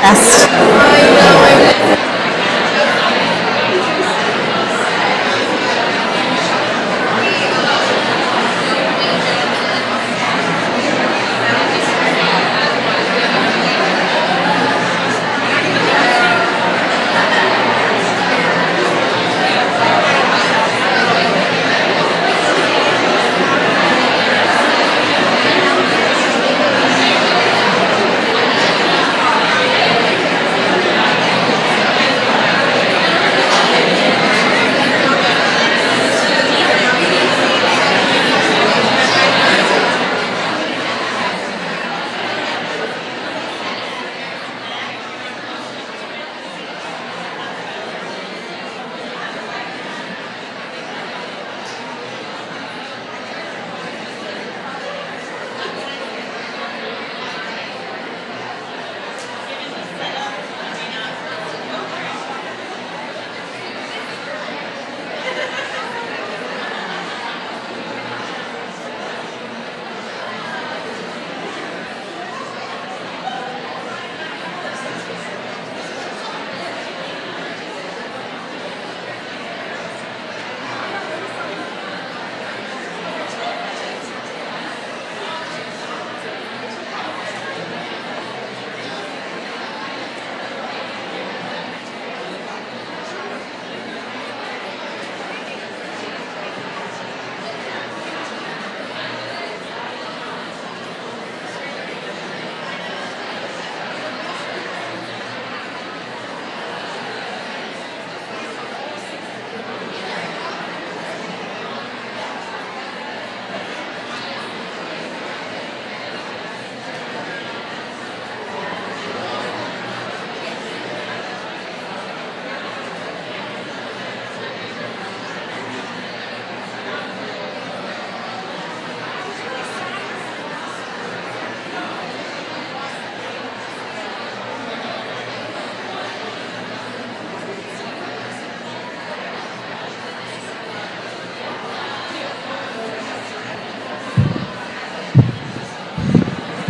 best.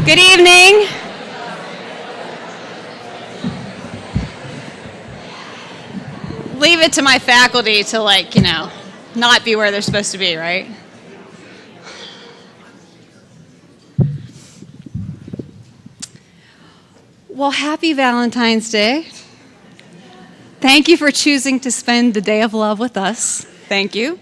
Good evening. Leave it to my faculty to not be where they're supposed to be, right? Well, happy Valentine's Day. Thank you for choosing to spend the day of love with us. Thank you.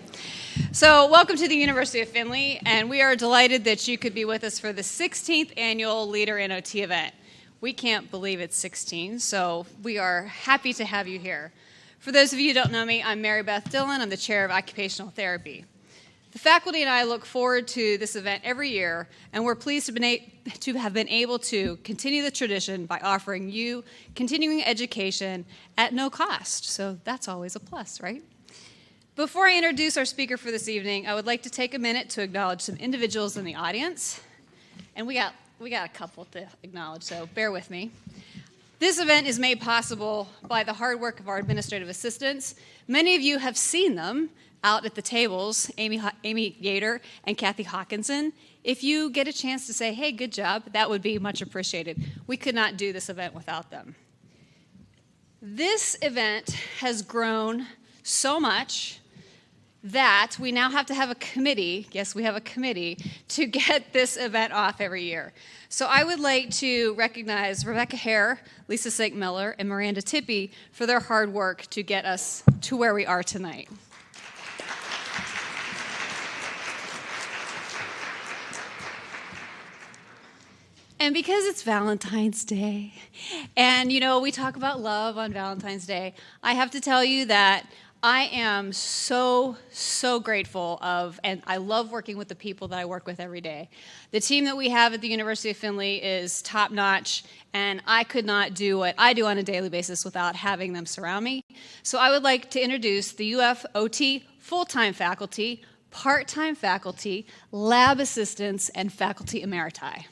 So welcome to the University of Findlay, and we are delighted that you could be with us for the 16th annual Leader in OT event. We can't believe it's 16, so we are happy to have you here. For those of you who don't know me, I'm Mary Beth Dillon. I'm the chair of Occupational Therapy. The faculty and I look forward to this event every year, and we're pleased to have been able to continue the tradition by offering you continuing education at no cost. So that's always a plus, right? Before I introduce our speaker for this evening, I would like to take a minute to acknowledge some individuals in the audience. And we got a couple to acknowledge, so bear with me. This event is made possible by the hard work of our administrative assistants. Many of you have seen them out at the tables, Amy Yater and Kathy Hawkinson. If you get a chance to say, hey, good job, that would be much appreciated. We could not do this event without them. This event has grown so much that we now have to have a committee, yes, we have a committee, to get this event off every year. So I would like to recognize Rebecca Hare, Lisa Sink-Miller, and Miranda Tippie for their hard work to get us to where we are tonight. And because it's Valentine's Day, and we talk about love on Valentine's Day, I have to tell you that I am so grateful and I love working with the people that I work with every day. The team that we have at the University of Findlay is top-notch, and I could not do what I do on a daily basis without having them surround me. So I would like to introduce the UFOT full-time faculty, part-time faculty, lab assistants, and faculty emeriti.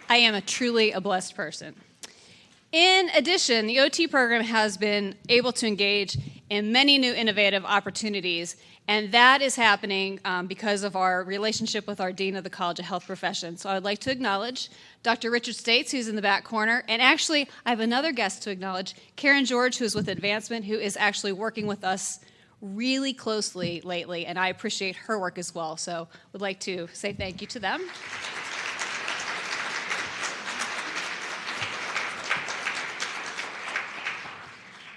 I am truly a blessed person. In addition, the OT program has been able to engage in many new innovative opportunities. And that is happening because of our relationship with our Dean of the College of Health Professions. So I would like to acknowledge Dr. Richard States, who's in the back corner. And actually, I have another guest to acknowledge, Karen George, who's with Advancement, who is actually working with us really closely lately. And I appreciate her work as well. So would like to say thank you to them.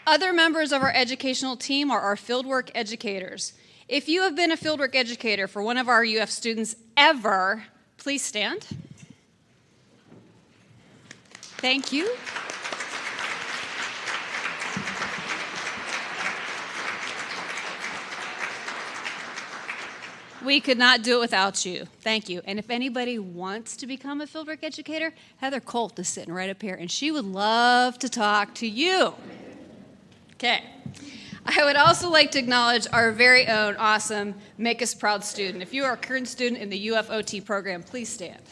Other members of our educational team are our fieldwork educators. If you have been a fieldwork educator for one of our UF students ever, please stand. Thank you. We could not do it without you. Thank you. And if anybody wants to become a fieldwork educator, Heather Colt is sitting right up here, and she would love to talk to you. Okay. I would also like to acknowledge our very own awesome Make Us Proud student. If you are a current student in the UFOT program, please stand.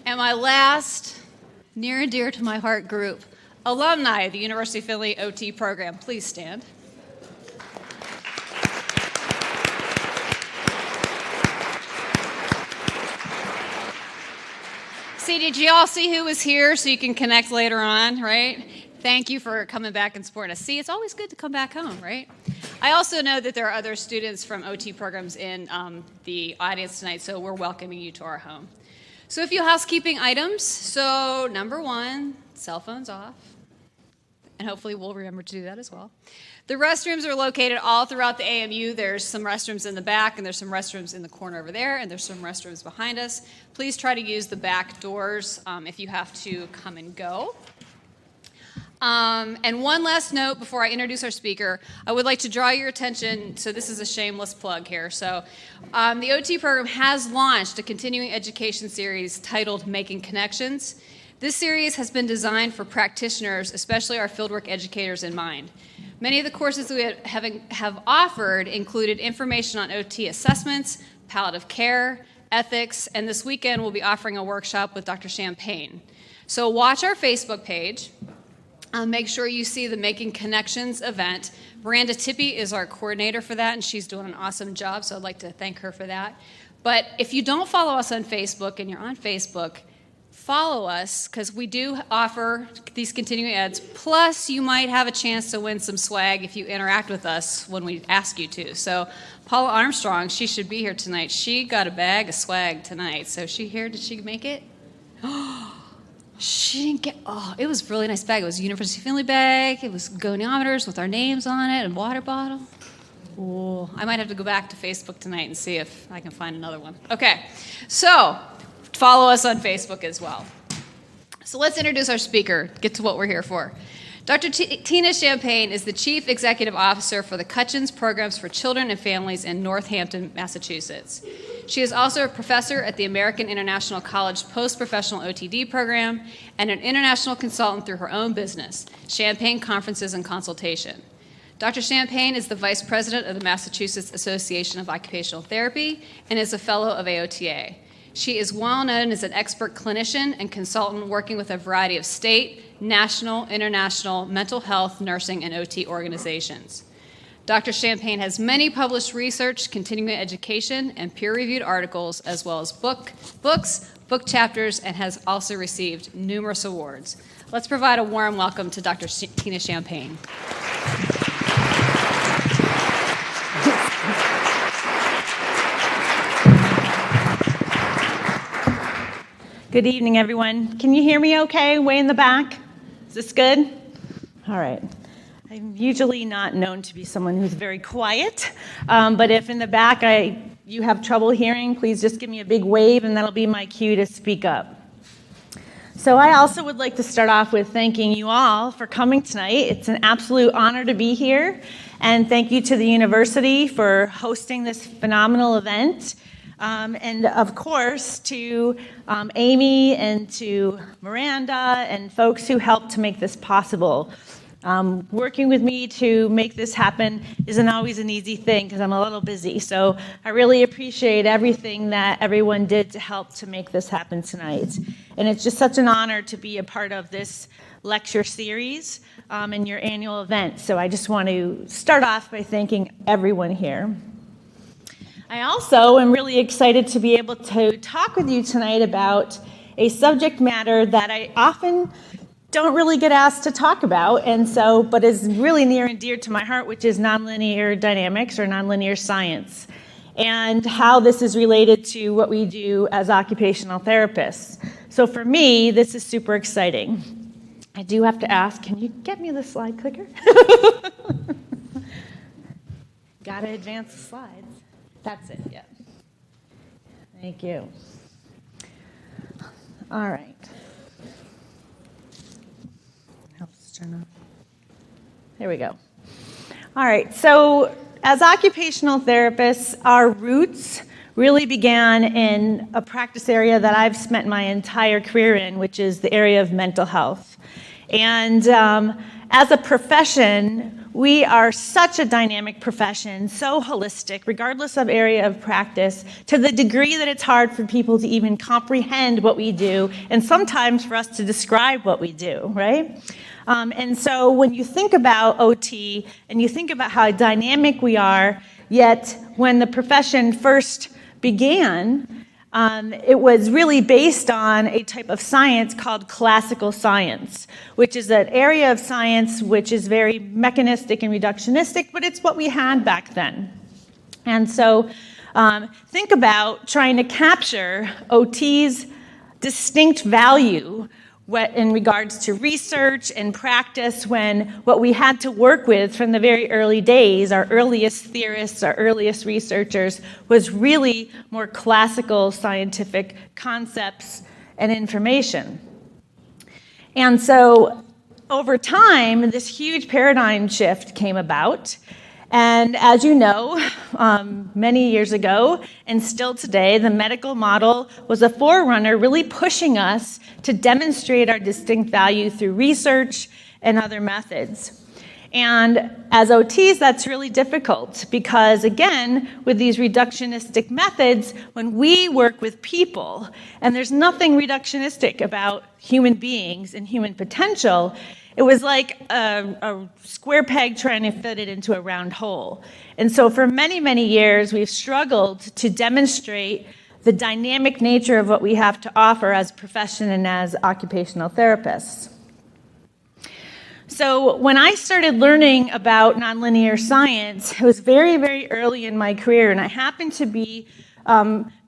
And my last, near and dear to my heart group, alumni of the University of Philly OT program, please stand. See, did you all see who was here so you can connect later on, right? Thank you for coming back and supporting us. See, it's always good to come back home, right? I also know that there are other students from OT programs in the audience tonight, so we're welcoming you to our home. So a few housekeeping items. So number one, cell phones off. And hopefully we'll remember to do that as well. The restrooms are located all throughout the AMU. There's some restrooms in the back, and there's some restrooms in the corner over there, and there's some restrooms behind us. Please try to use the back doors if you have to come and go. And one last note before I introduce our speaker, I would like to draw your attention, so this is a shameless plug here. So the OT program has launched a continuing education series titled Making Connections. This series has been designed for practitioners, especially our fieldwork educators, in mind. Many of the courses we have offered included information on OT assessments, palliative care, ethics, and this weekend we'll be offering a workshop with Dr. Champagne. So watch our Facebook page. Make sure you see the Making Connections event. Miranda Tippie is our coordinator for that, and she's doing an awesome job, so I'd like to thank her for that. But if you don't follow us on Facebook and you're on Facebook, follow us, because we do offer these continuing eds. Plus, you might have a chance to win some swag if you interact with us when we ask you to. So Paula Armstrong, she should be here tonight. She got a bag of swag tonight. So is she here? Did she make it? She didn't get, it was a really nice bag. It was a University of Philly bag. It was goniometers with our names on it and water bottle. Oh, I might have to go back to Facebook tonight and see if I can find another one. Okay, so follow us on Facebook as well. So let's introduce our speaker, get to what we're here for. Dr. Tina Champagne is the Chief Executive Officer for the Cutchins Programs for Children and Families in Northampton, Massachusetts. She is also a professor at the American International College Post-Professional OTD program and an international consultant through her own business, Champagne Conferences and Consultation. Dr. Champagne is the Vice President of the Massachusetts Association of Occupational Therapy and is a Fellow of AOTA. She is well known as an expert clinician and consultant working with a variety of state, national, international, mental health, nursing, and OT organizations. Dr. Champagne has many published research, continuing education, and peer-reviewed articles, as well as books, book chapters, and has also received numerous awards. Let's provide a warm welcome to Dr. Tina Champagne. Good evening, everyone. Can you hear me okay, way in the back? Is this good? All right. I'm usually not known to be someone who's very quiet, but if in the back you have trouble hearing, please just give me a big wave, and that'll be my cue to speak up. So I also would like to start off with thanking you all for coming tonight. It's an absolute honor to be here, and thank you to the university for hosting this phenomenal event. And of course, to Amy and to Miranda and folks who helped to make this possible. Working with me to make this happen isn't always an easy thing because I'm a little busy. So I really appreciate everything that everyone did to help to make this happen tonight. And it's just such an honor to be a part of this lecture series and your annual event. So I just want to start off by thanking everyone here. I also am really excited to be able to talk with you tonight about a subject matter that I often don't really get asked to talk about, but is really near and dear to my heart, which is nonlinear dynamics or nonlinear science, and how this is related to what we do as occupational therapists. So for me, this is super exciting. I do have to ask, can you get me the slide clicker? Gotta advance the slides. That's it, yeah. Thank you. All right. Turn off. There we go. All right, so as occupational therapists, our roots really began in a practice area that I've spent my entire career in, which is the area of mental health. And as a profession, we are such a dynamic profession, so holistic, regardless of area of practice, to the degree that it's hard for people to even comprehend what we do, and sometimes for us to describe what we do, right? And so when you think about OT and you think about how dynamic we are, yet when the profession first began, it was really based on a type of science called classical science, which is an area of science which is very mechanistic and reductionistic, but it's what we had back then. And so think about trying to capture OT's distinct value in regards to research and practice, when what we had to work with from the very early days, our earliest theorists, our earliest researchers, was really more classical scientific concepts and information. And so over time, this huge paradigm shift came about. And as you know, many years ago, and still today, the medical model was a forerunner, really pushing us to demonstrate our distinct value through research and other methods. And as OTs, that's really difficult because, again, with these reductionistic methods, when we work with people, and there's nothing reductionistic about human beings and human potential, it was like a square peg trying to fit it into a round hole. And so for many, many years, we've struggled to demonstrate the dynamic nature of what we have to offer as a profession and as occupational therapists. So when I started learning about nonlinear science, it was very, very early in my career, and I happened to be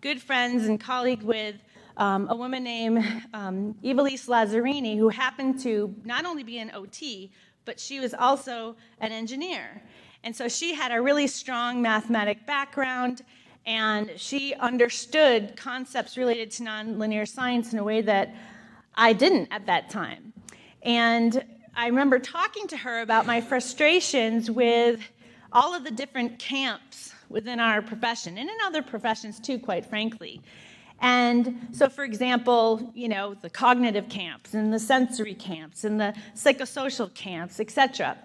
good friends and colleague with a woman named Ivelisse Lazzarini, who happened to not only be an OT, but she was also an engineer. And so she had a really strong mathematic background, and she understood concepts related to nonlinear science in a way that I didn't at that time. And I remember talking to her about my frustrations with all of the different camps within our profession, and in other professions too, quite frankly. And so, for example, the cognitive camps and the sensory camps and the psychosocial camps, etc.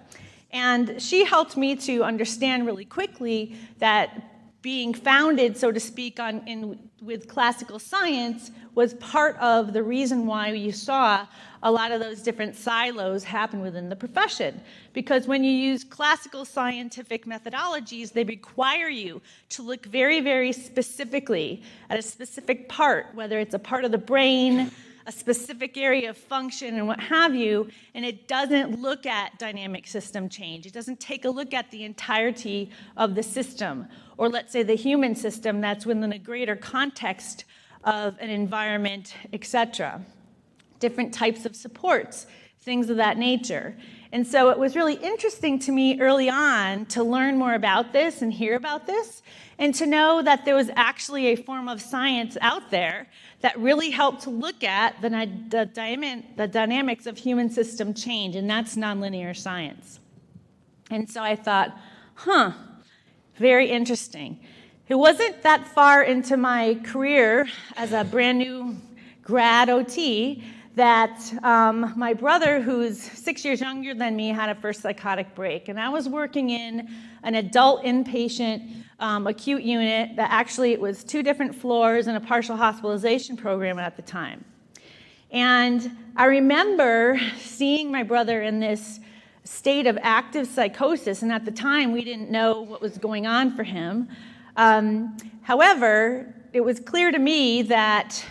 And she helped me to understand really quickly that being founded, so to speak, with classical science was part of the reason why you saw a lot of those different silos happen within the profession. Because when you use classical scientific methodologies, they require you to look very, very specifically at a specific part, whether it's a part of the brain, a specific area of function, and what have you, and it doesn't look at dynamic system change. It doesn't take a look at the entirety of the system, or let's say the human system that's within a greater context of an environment, etc. Different types of supports, things of that nature. And so it was really interesting to me early on to learn more about this and hear about this, and to know that there was actually a form of science out there that really helped to look at the dynamics of human system change, and that's nonlinear science. And so I thought, very interesting. It wasn't that far into my career as a brand new grad OT that my brother, who's 6 years younger than me, had a first psychotic break. And I was working in an adult inpatient acute unit that actually it was 2 different floors and a partial hospitalization program at the time. And I remember seeing my brother in this state of active psychosis, and at the time we didn't know what was going on for him. However, it was clear to me that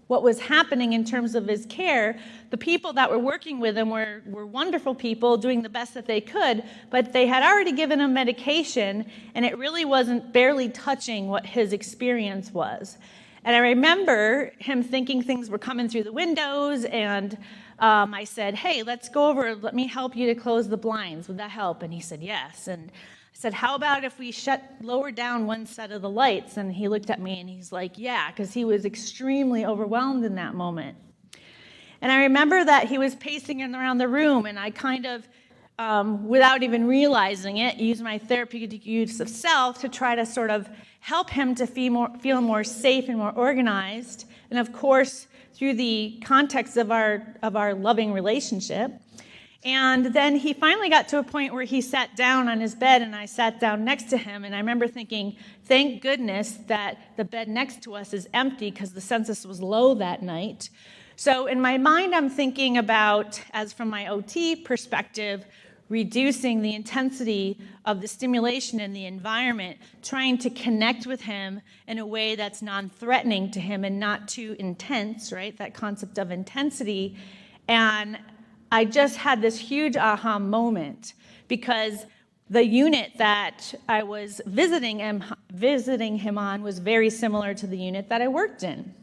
what was happening in terms of his care, the people that were working with him were wonderful people doing the best that they could, but they had already given him medication, and it really wasn't barely touching what his experience was. And I remember him thinking things were coming through the windows, and I said, hey, let's go over, let me help you to close the blinds. Would that help? And he said, yes. And I said, how about if we lower down one set of the lights? And he looked at me and he's like, yeah, because he was extremely overwhelmed in that moment. And I remember that he was pacing around the room, and I kind of, without even realizing it, used my therapeutic use of self to try to sort of help him to feel more safe and more organized. And of course, through the context of our loving relationship. And then he finally got to a point where he sat down on his bed, and I sat down next to him, and I remember thinking, thank goodness that the bed next to us is empty because the census was low that night. So in my mind, I'm thinking about, as from my OT perspective, reducing the intensity of the stimulation in the environment, trying to connect with him in a way that's non-threatening to him and not too intense, right? That concept of intensity. And I just had this huge aha moment, because the unit that I was visiting him on was very similar to the unit that I worked in.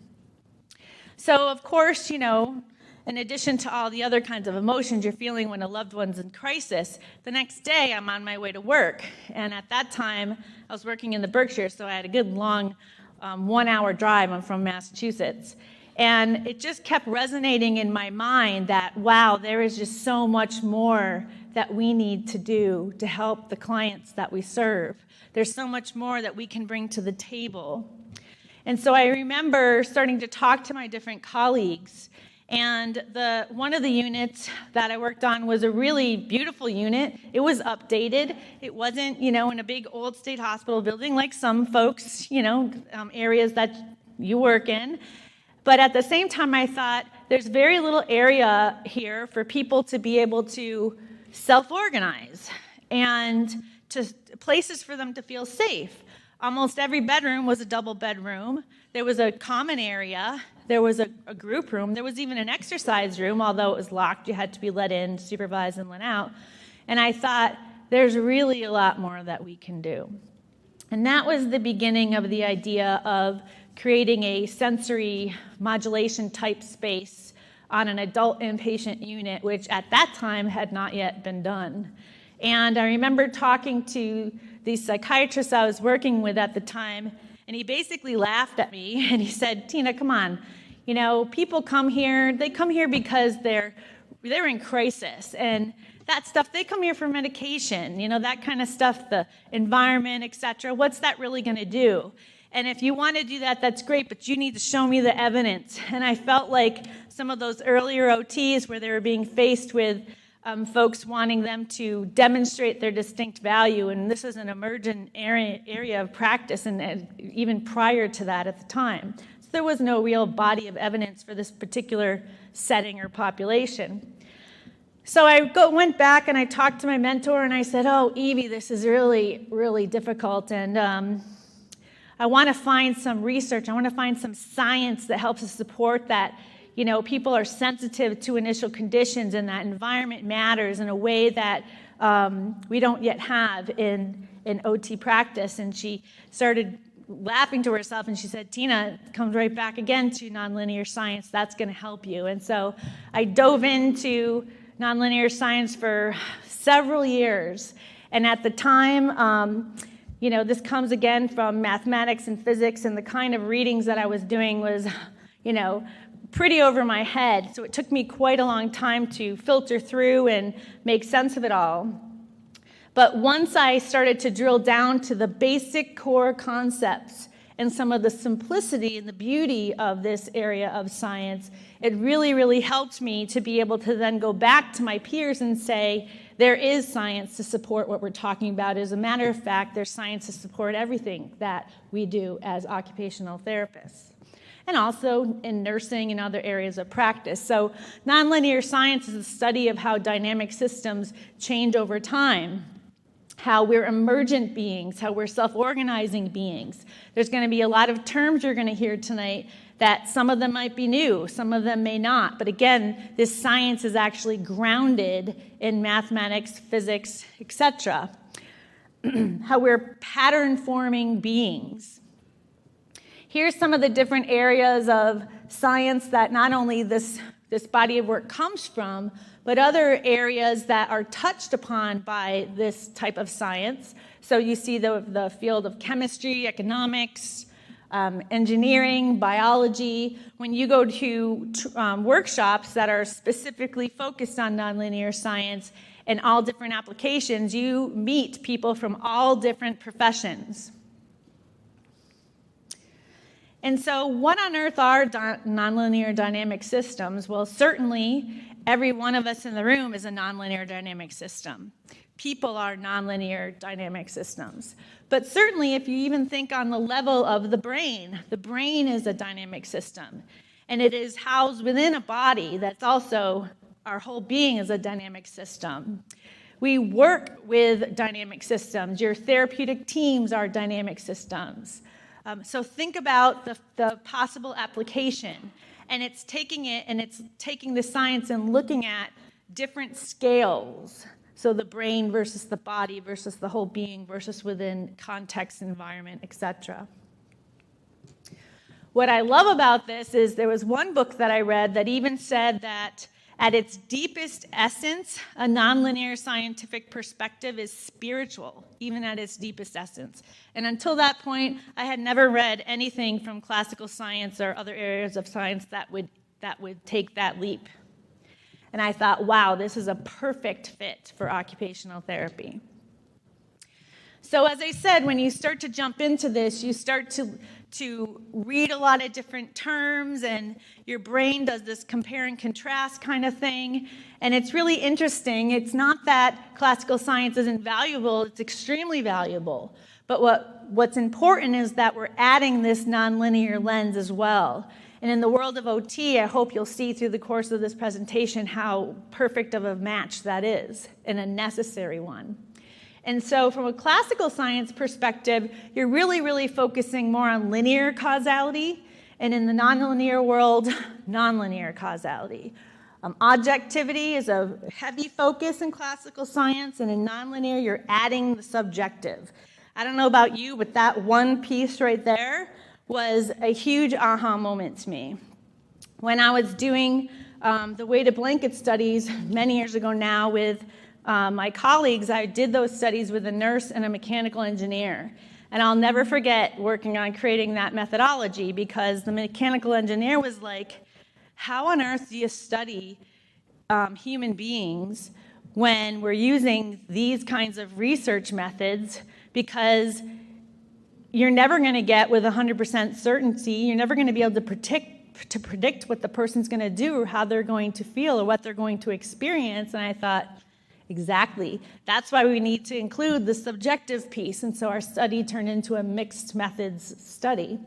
So of course, you know, in addition to all the other kinds of emotions you're feeling when a loved one's in crisis, the next day I'm on my way to work. And at that time, I was working in the Berkshire, so I had a good long 1-hour drive. I'm from Massachusetts. And it just kept resonating in my mind that, wow, there is just so much more that we need to do to help the clients that we serve. There's so much more that we can bring to the table. And so I remember starting to talk to my different colleagues. And one of the units that I worked on was a really beautiful unit. It was updated. It wasn't, you know, in a big old state hospital building like some folks, you know, areas that you work in. But at the same time, I thought there's very little area here for people to be able to self-organize and to places for them to feel safe. Almost every bedroom was a double bedroom. There was a common area. There was a group room. There was even an exercise room, although it was locked. You had to be let in, supervised, and let out. And I thought, there's really a lot more that we can do. And that was the beginning of the idea of creating a sensory modulation type space on an adult inpatient unit, which at that time had not yet been done. And I remember talking to the psychiatrist I was working with at the time, and he basically laughed at me, and he said, Tina, come on, you know, people come here, they come here because they're in crisis, and that stuff, they come here for medication, you know, that kind of stuff, the environment, etc. What's that really going to do? And if you want to do that, that's great, but you need to show me the evidence. And I felt like some of those earlier OTs where they were being faced with folks wanting them to demonstrate their distinct value, and this is an emergent area of practice, and even prior to that at the time. So there was no real body of evidence for this particular setting or population. So I went back and I talked to my mentor, and I said, oh, Evie, this is really, really difficult, and I want to find some research. I want to find some science that helps us support that, you know, people are sensitive to initial conditions and that environment matters in a way that we don't yet have in OT practice. And she started laughing to herself, and she said, Tina, comes right back again to nonlinear science. That's going to help you. And so I dove into nonlinear science for several years. And at the time, you know, this comes again from mathematics and physics, and the kind of readings that I was doing was, you know, pretty over my head. So it took me quite a long time to filter through and make sense of it all. But once I started to drill down to the basic core concepts and some of the simplicity and the beauty of this area of science, it really, really helped me to be able to then go back to my peers and say, there is science to support what we're talking about. As a matter of fact, there's science to support everything that we do as occupational therapists, and also in nursing and other areas of practice. So nonlinear science is the study of how dynamic systems change over time, how we're emergent beings, how we're self-organizing beings. There's going to be a lot of terms you're going to hear tonight that some of them might be new, some of them may not. But again, this science is actually grounded in mathematics, physics, etc. How we're pattern-forming beings. Here's some of the different areas of science that not only this body of work comes from, but other areas that are touched upon by this type of science. So you see the field of chemistry, economics, engineering, biology. When you go to workshops that are specifically focused on nonlinear science and all different applications, you meet people from all different professions. And so what on earth are nonlinear dynamic systems? Well, certainly every one of us in the room is a nonlinear dynamic system. People are nonlinear dynamic systems. But certainly if you even think on the level of the brain is a dynamic system. And it is housed within a body that's also, our whole being is a dynamic system. We work with dynamic systems. Your therapeutic teams are dynamic systems. So think about the possible application, and it's taking the science and looking at different scales. So the brain versus the body versus the whole being versus within context, environment, etc. What I love about this is there was one book that I read that even said that at its deepest essence, a nonlinear scientific perspective is spiritual, even at its deepest essence. And until that point, I had never read anything from classical science or other areas of science that would take that leap. And I thought, wow, this is a perfect fit for occupational therapy. So as I said, when you start to jump into this, you start to read a lot of different terms, and your brain does this compare and contrast kind of thing. And it's really interesting. It's not that classical science isn't valuable. It's extremely valuable. But what's important is that we're adding this nonlinear lens as well. And in the world of OT, I hope you'll see through the course of this presentation how perfect of a match that is, and a necessary one. And so from a classical science perspective, you're really, really focusing more on linear causality, and in the nonlinear world, nonlinear causality. Objectivity is a heavy focus in classical science, and in nonlinear, you're adding the subjective. I don't know about you, but that one piece right there was a huge aha moment to me. When I was doing the weighted blanket studies many years ago now with my colleagues, I did those studies with a nurse and a mechanical engineer. And I'll never forget working on creating that methodology, because the mechanical engineer was like, how on earth do you study human beings when we're using these kinds of research methods? Because you're never going to get with 100% certainty, you're never going to be able to predict what the person's going to do or how they're going to feel or what they're going to experience. And I thought, exactly. That's why we need to include the subjective piece. And so our study turned into a mixed methods study.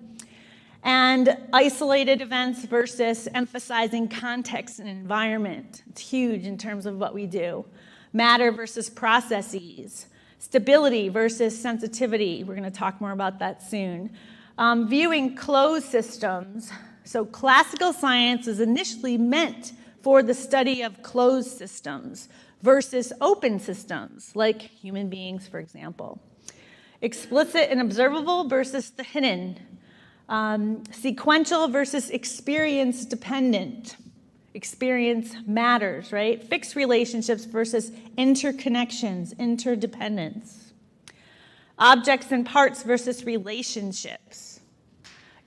And isolated events versus emphasizing context and environment. It's huge in terms of what we do. Matter versus processes. Stability versus sensitivity. We're going to talk more about that soon. Viewing closed systems. So classical science is initially meant for the study of closed systems versus open systems, like human beings, for example. Explicit and observable versus the hidden. Sequential versus experience dependent. Experience matters, right? Fixed relationships versus interconnections, interdependence. Objects and parts versus relationships.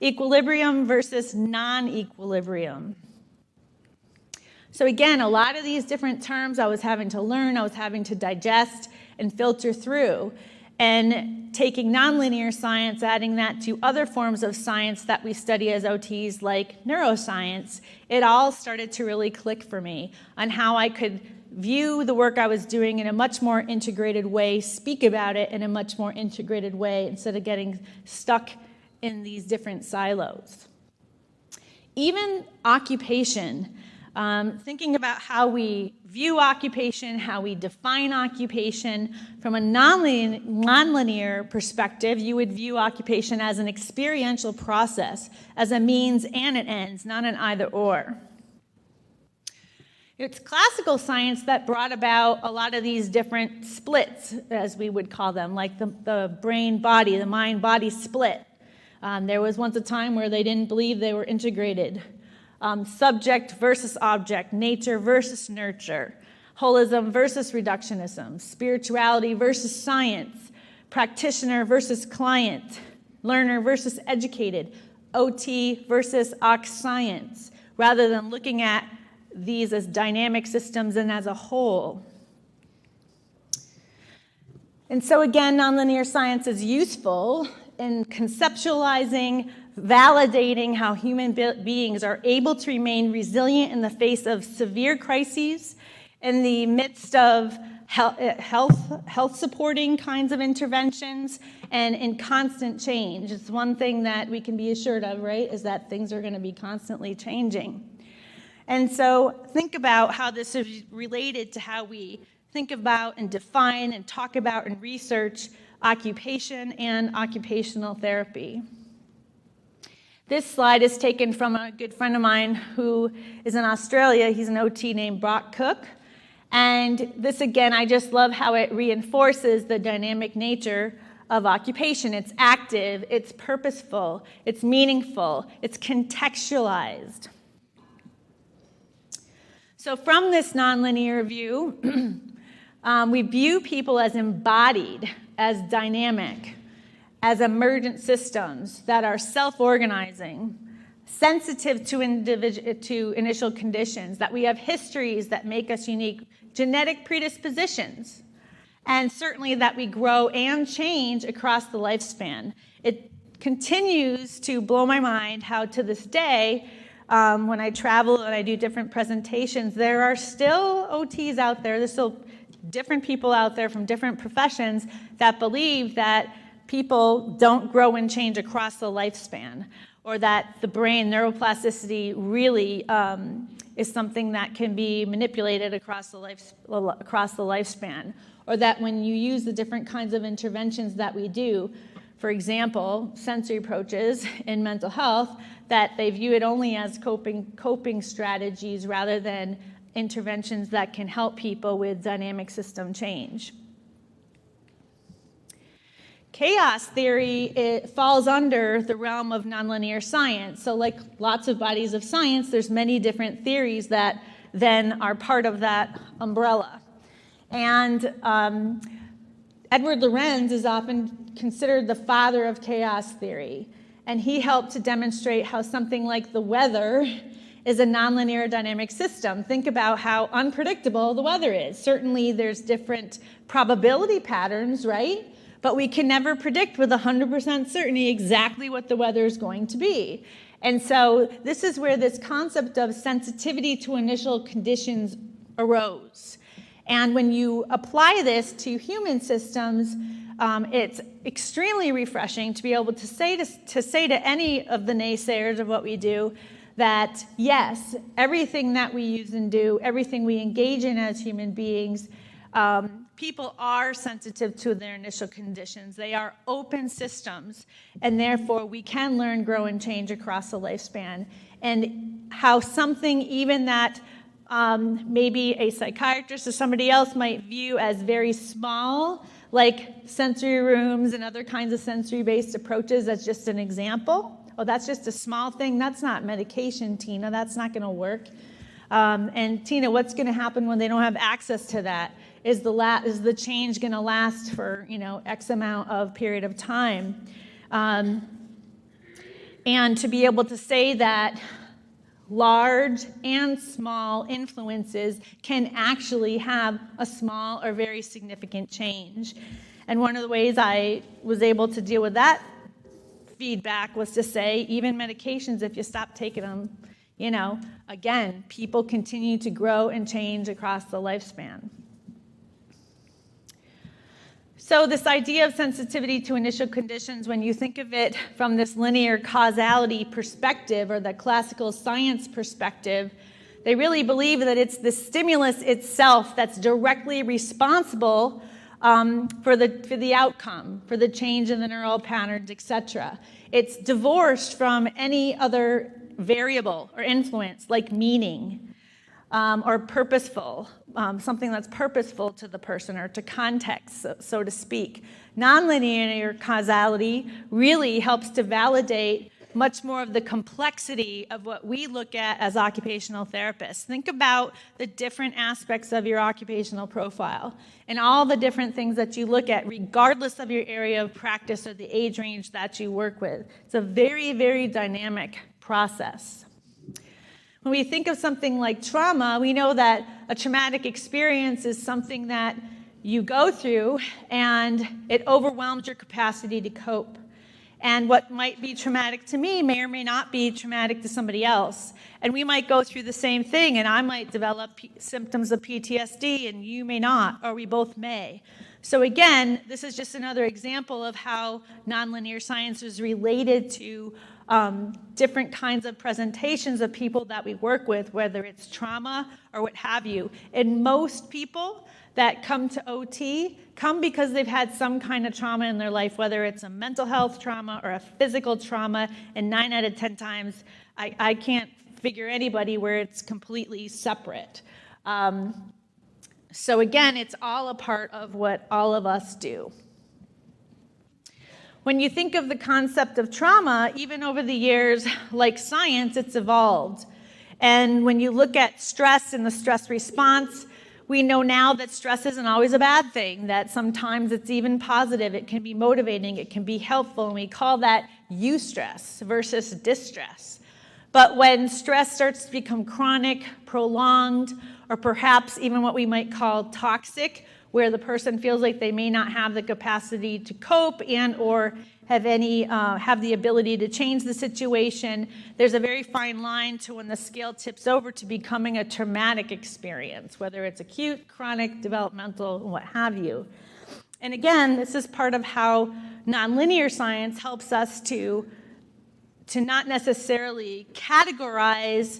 Equilibrium versus non-equilibrium. So again, a lot of these different terms I was having to learn, I was having to digest and filter through. and taking nonlinear science, adding that to other forms of science that we study as OTs, like neuroscience, it all started to really click for me on how I could view the work I was doing in a much more integrated way, speak about it in a much more integrated way, instead of getting stuck in these different silos. Even occupation, thinking about how we view occupation, how we define occupation. From a nonlinear perspective, you would view occupation as an experiential process, as a means and an ends, not an either or. It's classical science that brought about a lot of these different splits, as we would call them, like the brain-body, the mind-body split. There was once a time where they didn't believe they were integrated. Subject versus object, nature versus nurture, holism versus reductionism, spirituality versus science, practitioner versus client, learner versus educated, OT versus Oc science, rather than looking at these as dynamic systems and as a whole. And so again, nonlinear science is useful in conceptualizing, validating how human beings are able to remain resilient in the face of severe crises, in the midst of health supporting kinds of interventions, and in constant change. It's one thing that we can be assured of, right, is that things are going to be constantly changing. And so think about how this is related to how we think about and define and talk about and research occupation and occupational therapy. This slide is taken from a good friend of mine who is in Australia. He's an OT named Brock Cook. And this, again, I just love how it reinforces the dynamic nature of occupation. It's active, it's purposeful, it's meaningful, it's contextualized. So from this nonlinear view, we view people as embodied, as dynamic, as emergent systems that are self-organizing, sensitive to initial conditions, that we have histories that make us unique, genetic predispositions, and certainly that we grow and change across the lifespan. It continues to blow my mind how to this day, when I travel and I do different presentations, there are still OTs out there, there's still different people out there from different professions that believe that people don't grow and change across the lifespan, or that the brain neuroplasticity really is something that can be manipulated across the lifespan, or that when you use the different kinds of interventions that we do, for example, sensory approaches in mental health, that they view it only as coping strategies rather than interventions that can help people with dynamic system change. Chaos theory, it falls under the realm of nonlinear science. So like lots of bodies of science, there's many different theories that then are part of that umbrella. And Edward Lorenz is often considered the father of chaos theory. And he helped to demonstrate how something like the weather is a nonlinear dynamic system. Think about how unpredictable the weather is. Certainly there's different probability patterns, right? But we can never predict with 100% certainty exactly what the weather is going to be. And so this is where this concept of sensitivity to initial conditions arose. And when you apply this to human systems, it's extremely refreshing to be able to say to any of the naysayers of what we do that, yes, everything that we use and do, everything we engage in as human beings, people are sensitive to their initial conditions. They are open systems, and therefore we can learn, grow, and change across the lifespan. And how something even that maybe a psychiatrist or somebody else might view as very small, like sensory rooms and other kinds of sensory-based approaches, as just an example. Oh, that's just a small thing. That's not medication, Tina. That's not going to work. And Tina, what's going to happen when they don't have access to that? Is the change going to last for, X amount of period of time? And to be able to say that large and small influences can actually have a small or very significant change. And one of the ways I was able to deal with that feedback was to say, even medications, if you stop taking them, again, people continue to grow and change across the lifespan. So this idea of sensitivity to initial conditions, when you think of it from this linear causality perspective or the classical science perspective, they really believe that it's the stimulus itself that's directly responsible for the outcome, for the change in the neural patterns, etc. It's divorced from any other variable or influence like meaning or purposeful, something that's purposeful to the person or to context, so to speak. Nonlinear causality really helps to validate much more of the complexity of what we look at as occupational therapists. Think about the different aspects of your occupational profile and all the different things that you look at, regardless of your area of practice or the age range that you work with. It's a very, very dynamic process. When we think of something like trauma, we know that a traumatic experience is something that you go through and it overwhelms your capacity to cope. And what might be traumatic to me may or may not be traumatic to somebody else. And we might go through the same thing, and I might develop symptoms of PTSD, and you may not, or we both may. So again, this is just another example of how nonlinear science is related to different kinds of presentations of people that we work with, whether it's trauma or what have you. And most people that come to OT come because they've had some kind of trauma in their life, whether it's a mental health trauma or a physical trauma, and 9 out of 10 times, I can't figure anybody where it's completely separate. So again, it's all a part of what all of us do. When you think of the concept of trauma, even over the years, like science, it's evolved. And when you look at stress and the stress response, we know now that stress isn't always a bad thing, that sometimes it's even positive, it can be motivating, it can be helpful, and we call that eustress versus distress. But when stress starts to become chronic, prolonged, or perhaps even what we might call toxic, where the person feels like they may not have the capacity to cope and or have the ability to change the situation, there's a very fine line to when the scale tips over to becoming a traumatic experience, whether it's acute, chronic, developmental, what have you. And again, this is part of how nonlinear science helps us to not necessarily categorize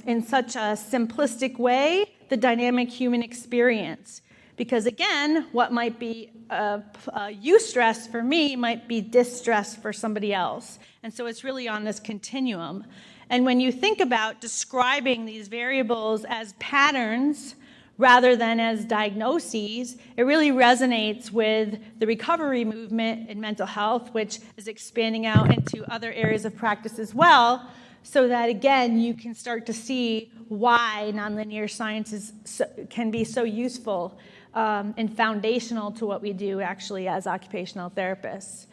in such a simplistic way the dynamic human experience. Because again, what might be eustress for me might be distress for somebody else. And so it's really on this continuum. And when you think about describing these variables as patterns rather than as diagnoses, it really resonates with the recovery movement in mental health, which is expanding out into other areas of practice as well, so that, again, you can start to see why nonlinear science can be so useful and foundational to what we do actually as occupational therapists.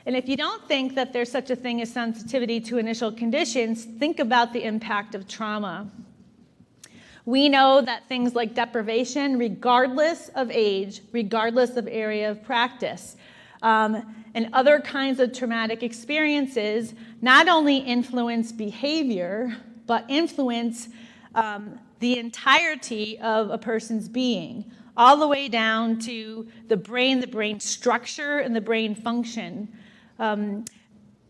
And if you don't think that there's such a thing as sensitivity to initial conditions, think about the impact of trauma. We know that things like deprivation, regardless of age, regardless of area of practice, and other kinds of traumatic experiences not only influence behavior, but influence the entirety of a person's being, all the way down to the brain structure, and the brain function.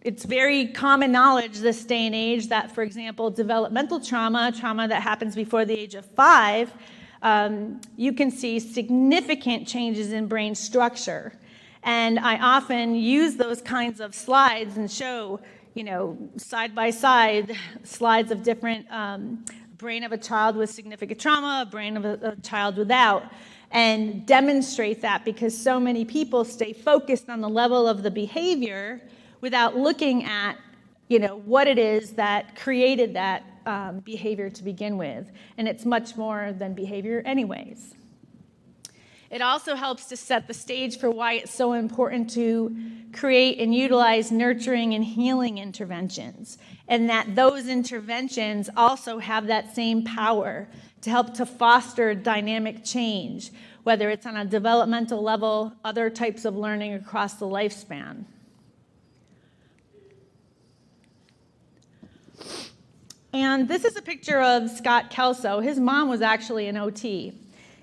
It's very common knowledge this day and age that, for example, developmental trauma that happens before the age of 5, you can see significant changes in brain structure. And I often use those kinds of slides and show, side by side slides of different brain of a child with significant trauma, a brain of a child without, and demonstrate that, because so many people stay focused on the level of the behavior without looking at, what it is that created that behavior to begin with. And it's much more than behavior anyways. It also helps to set the stage for why it's so important to create and utilize nurturing and healing interventions, and that those interventions also have that same power to help to foster dynamic change, whether it's on a developmental level, other types of learning across the lifespan. And this is a picture of Scott Kelso. His mom was actually an OT.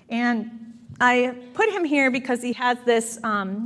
And I put him here because he has this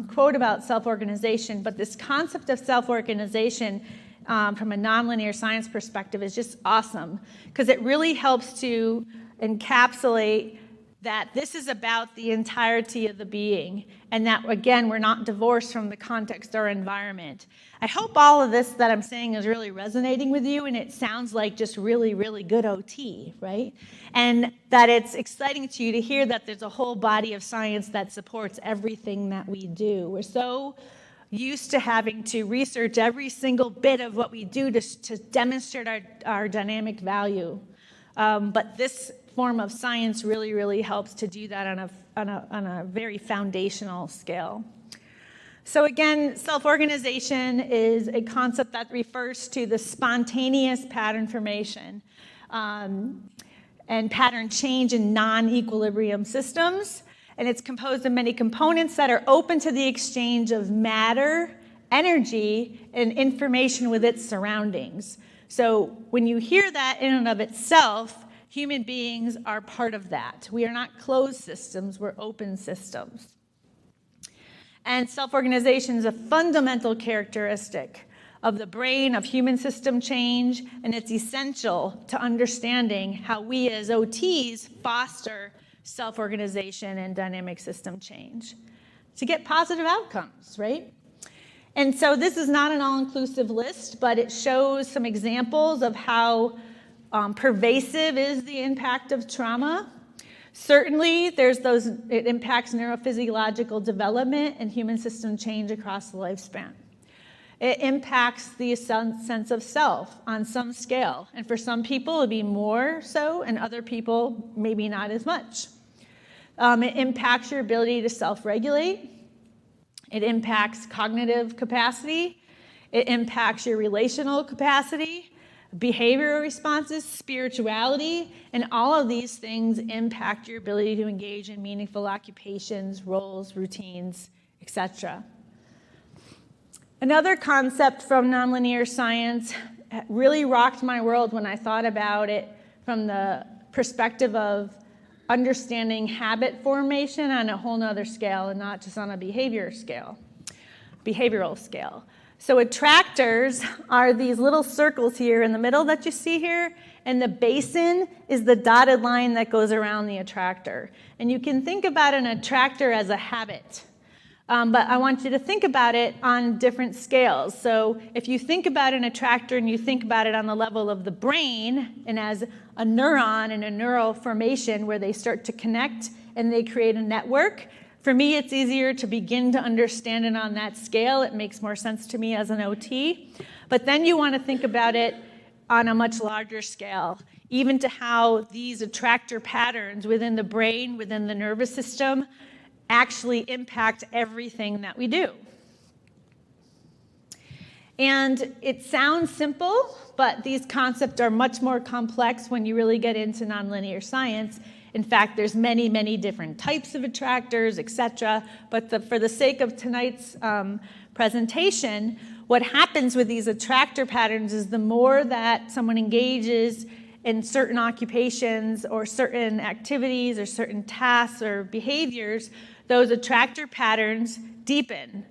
quote about self-organization, but this concept of self-organization from a nonlinear science perspective is just awesome, because it really helps to encapsulate that this is about the entirety of the being, and that, again, we're not divorced from the context or environment. I hope all of this that I'm saying is really resonating with you, and it sounds like just really, really good OT, right? And that it's exciting to you to hear that there's a whole body of science that supports everything that we do. We're so used to having to research every single bit of what we do to demonstrate our dynamic value. But this form of science really, really helps to do that on a very foundational scale. So again, self-organization is a concept that refers to the spontaneous pattern formation and pattern change in non-equilibrium systems. And it's composed of many components that are open to the exchange of matter, energy, and information with its surroundings. So when you hear that in and of itself, human beings are part of that. We are not closed systems, we're open systems. And self-organization is a fundamental characteristic of the brain, of human system change, and it's essential to understanding how we as OTs foster self-organization and dynamic system change to get positive outcomes, right? And so this is not an all-inclusive list, but it shows some examples of how pervasive is the impact of trauma. Certainly, it impacts neurophysiological development and human system change across the lifespan. It impacts the sense of self on some scale. And for some people, it'll be more so, and other people, maybe not as much. It impacts your ability to self-regulate. It impacts cognitive capacity. It impacts your relational capacity, behavioral responses, spirituality, and all of these things impact your ability to engage in meaningful occupations, roles, routines, etc. Another concept from nonlinear science really rocked my world when I thought about it from the perspective of understanding habit formation on a whole nother scale and not just on a behavioral scale. So attractors are these little circles here in the middle that you see here, and the basin is the dotted line that goes around the attractor. And you can think about an attractor as a habit, but I want you to think about it on different scales. So if you think about an attractor and you think about it on the level of the brain and as a neuron and a neural formation where they start to connect and they create a network, for me, it's easier to begin to understand it on that scale. It makes more sense to me as an OT. But then you want to think about it on a much larger scale, even to how these attractor patterns within the brain, within the nervous system, actually impact everything that we do. And it sounds simple, but these concepts are much more complex when you really get into nonlinear science. In fact, there's many, many different types of attractors, etc. But for the sake of tonight's presentation, what happens with these attractor patterns is the more that someone engages in certain occupations or certain activities or certain tasks or behaviors, those attractor patterns deepen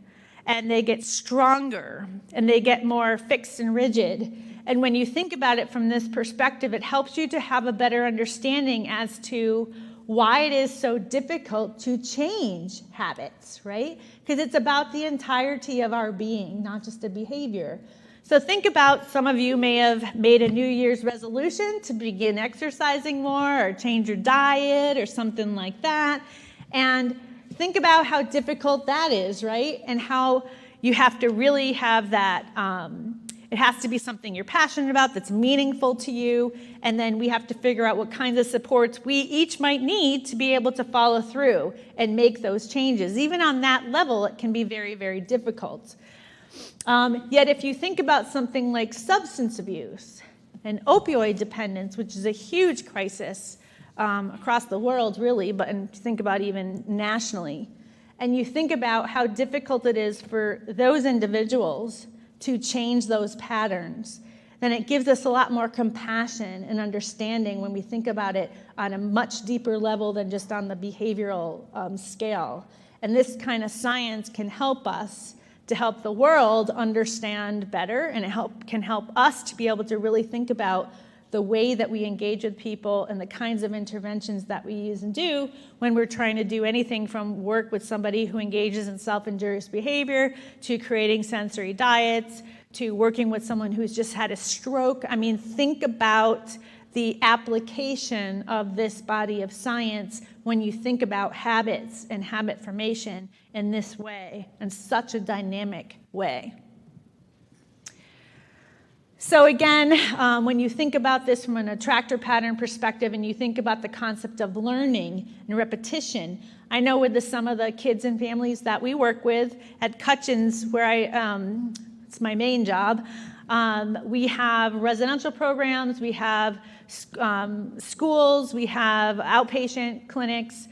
and they get stronger and they get more fixed and rigid. And when you think about it from this perspective, it helps you to have a better understanding as to why it is so difficult to change habits, right? Because it's about the entirety of our being, not just a behavior. So think about, some of you may have made a New Year's resolution to begin exercising more or change your diet or something like that. And think about how difficult that is, right? And how you have to really have that It has to be something you're passionate about, that's meaningful to you, and then we have to figure out what kinds of supports we each might need to be able to follow through and make those changes. Even on that level, it can be very, very difficult. Yet if you think about something like substance abuse and opioid dependence, which is a huge crisis across the world, really, but and think about even nationally, and you think about how difficult it is for those individuals to change those patterns, then it gives us a lot more compassion and understanding when we think about it on a much deeper level than just on the behavioral scale. And this kind of science can help us to help the world understand better, and it can help us to be able to really think about the way that we engage with people and the kinds of interventions that we use and do when we're trying to do anything from work with somebody who engages in self-injurious behavior to creating sensory diets to working with someone who's just had a stroke. I mean, think about the application of this body of science when you think about habits and habit formation in this way, in such a dynamic way. So again, when you think about this from an attractor pattern perspective and you think about the concept of learning and repetition, I know with some of the kids and families that we work with at Cutchins, where it's my main job, we have residential programs, we have schools, we have outpatient clinics,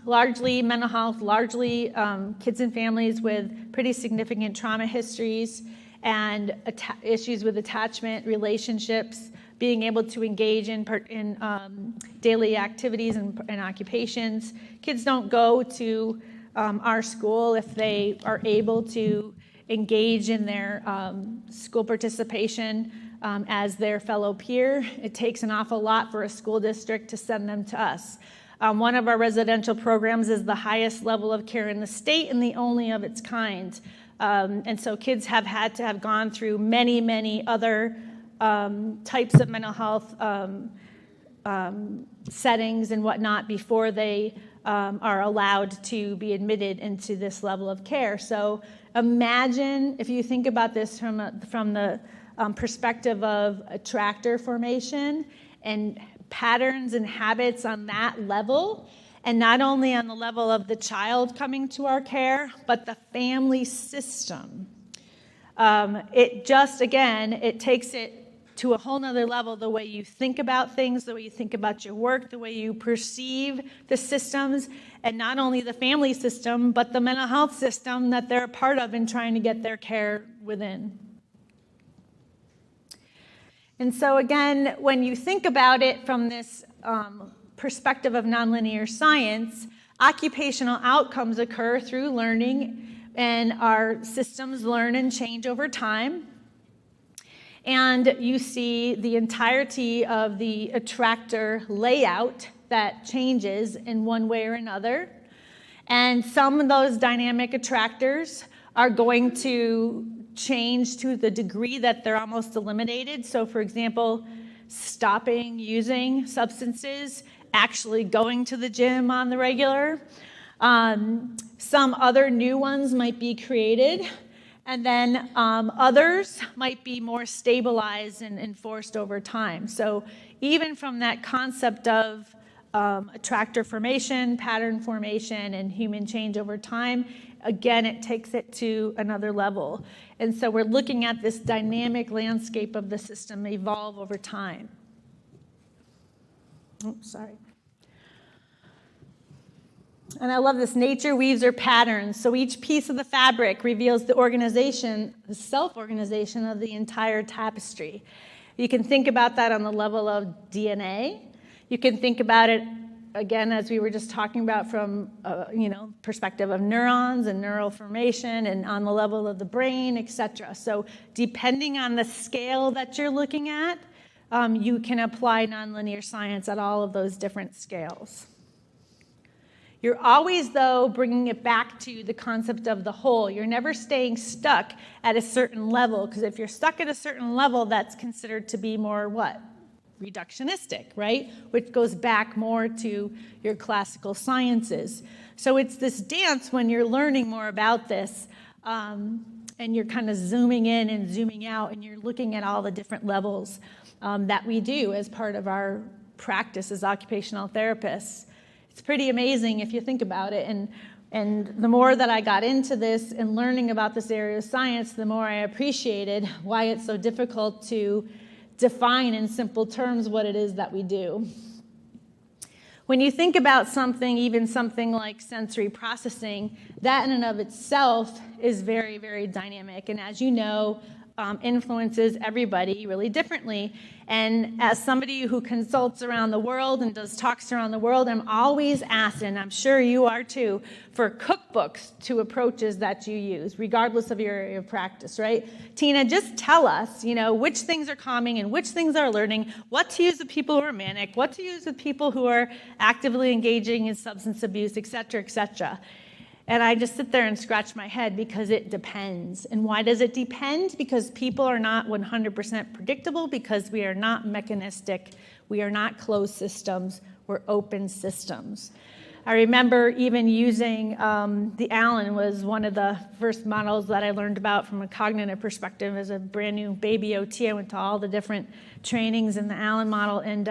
largely mental health, largely kids and families with pretty significant trauma histories and issues with attachment, relationships, being able to engage in daily activities and occupations. Kids don't go to our school if they are able to engage in their school participation as their fellow peer. It takes an awful lot for a school district to send them to us. One of our residential programs is the highest level of care in the state and the only of its kind. And so kids have had to have gone through many, many other types of mental health settings and whatnot before they are allowed to be admitted into this level of care. So imagine if you think about this from the perspective of attractor formation and patterns and habits on that level, and not only on the level of the child coming to our care, but the family system. It just, again, it takes it to a whole nother level, the way you think about things, the way you think about your work, the way you perceive the systems, and not only the family system, but the mental health system that they're a part of in trying to get their care within. And so again, when you think about it from this perspective of nonlinear science, occupational outcomes occur through learning, and our systems learn and change over time. And you see the entirety of the attractor layout that changes in one way or another. And some of those dynamic attractors are going to change to the degree that they're almost eliminated. So for example, stopping using substances, actually going to the gym on the regular. Some other new ones might be created, and then others might be more stabilized and enforced over time. So even from that concept of attractor formation, pattern formation, and human change over time, again, it takes it to another level. And so we're looking at this dynamic landscape of the system evolve over time. Oops, sorry. And I love this. Nature weaves her patterns. So each piece of the fabric reveals the organization, the self-organization of the entire tapestry. You can think about that on the level of DNA. You can think about it, again, as we were just talking about from, perspective of neurons and neural formation and on the level of the brain, et cetera. So depending on the scale that you're looking at, you can apply nonlinear science at all of those different scales. You're always, though, bringing it back to the concept of the whole. You're never staying stuck at a certain level, because if you're stuck at a certain level, that's considered to be more what? Reductionistic, right? Which goes back more to your classical sciences. So it's this dance when you're learning more about this and you're kind of zooming in and zooming out, and you're looking at all the different levels that we do as part of our practice as occupational therapists. It's pretty amazing if you think about it. And the more that I got into this and learning about this area of science, the more I appreciated why it's so difficult to define in simple terms what it is that we do. When you think about something, even something like sensory processing, that in and of itself is very, very dynamic. And as you know, influences everybody really differently. And as somebody who consults around the world and does talks around the world, I'm always asked, and I'm sure you are too, for cookbooks to approaches that you use, regardless of your area of practice, right? Tina, just tell us, which things are calming and which things are alerting, what to use with people who are manic, what to use with people who are actively engaging in substance abuse, et cetera, et cetera. And I just sit there and scratch my head because it depends. And why does it depend? Because people are not 100% predictable, because we are not mechanistic, we are not closed systems, we're open systems. I remember even using the Allen was one of the first models that I learned about from a cognitive perspective. As a brand new baby OT, I went to all the different trainings in the Allen model, and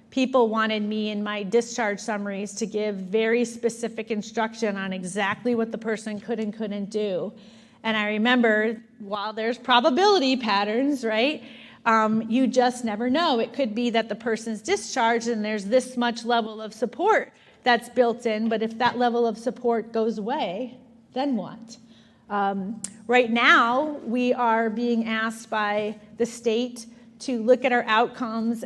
people wanted me in my discharge summaries to give very specific instruction on exactly what the person could and couldn't do. And I remember, while there's probability patterns, right, you just never know. It could be that the person's discharged and there's this much level of support that's built in, but if that level of support goes away, then what? Right now, we are being asked by the state to look at our outcomes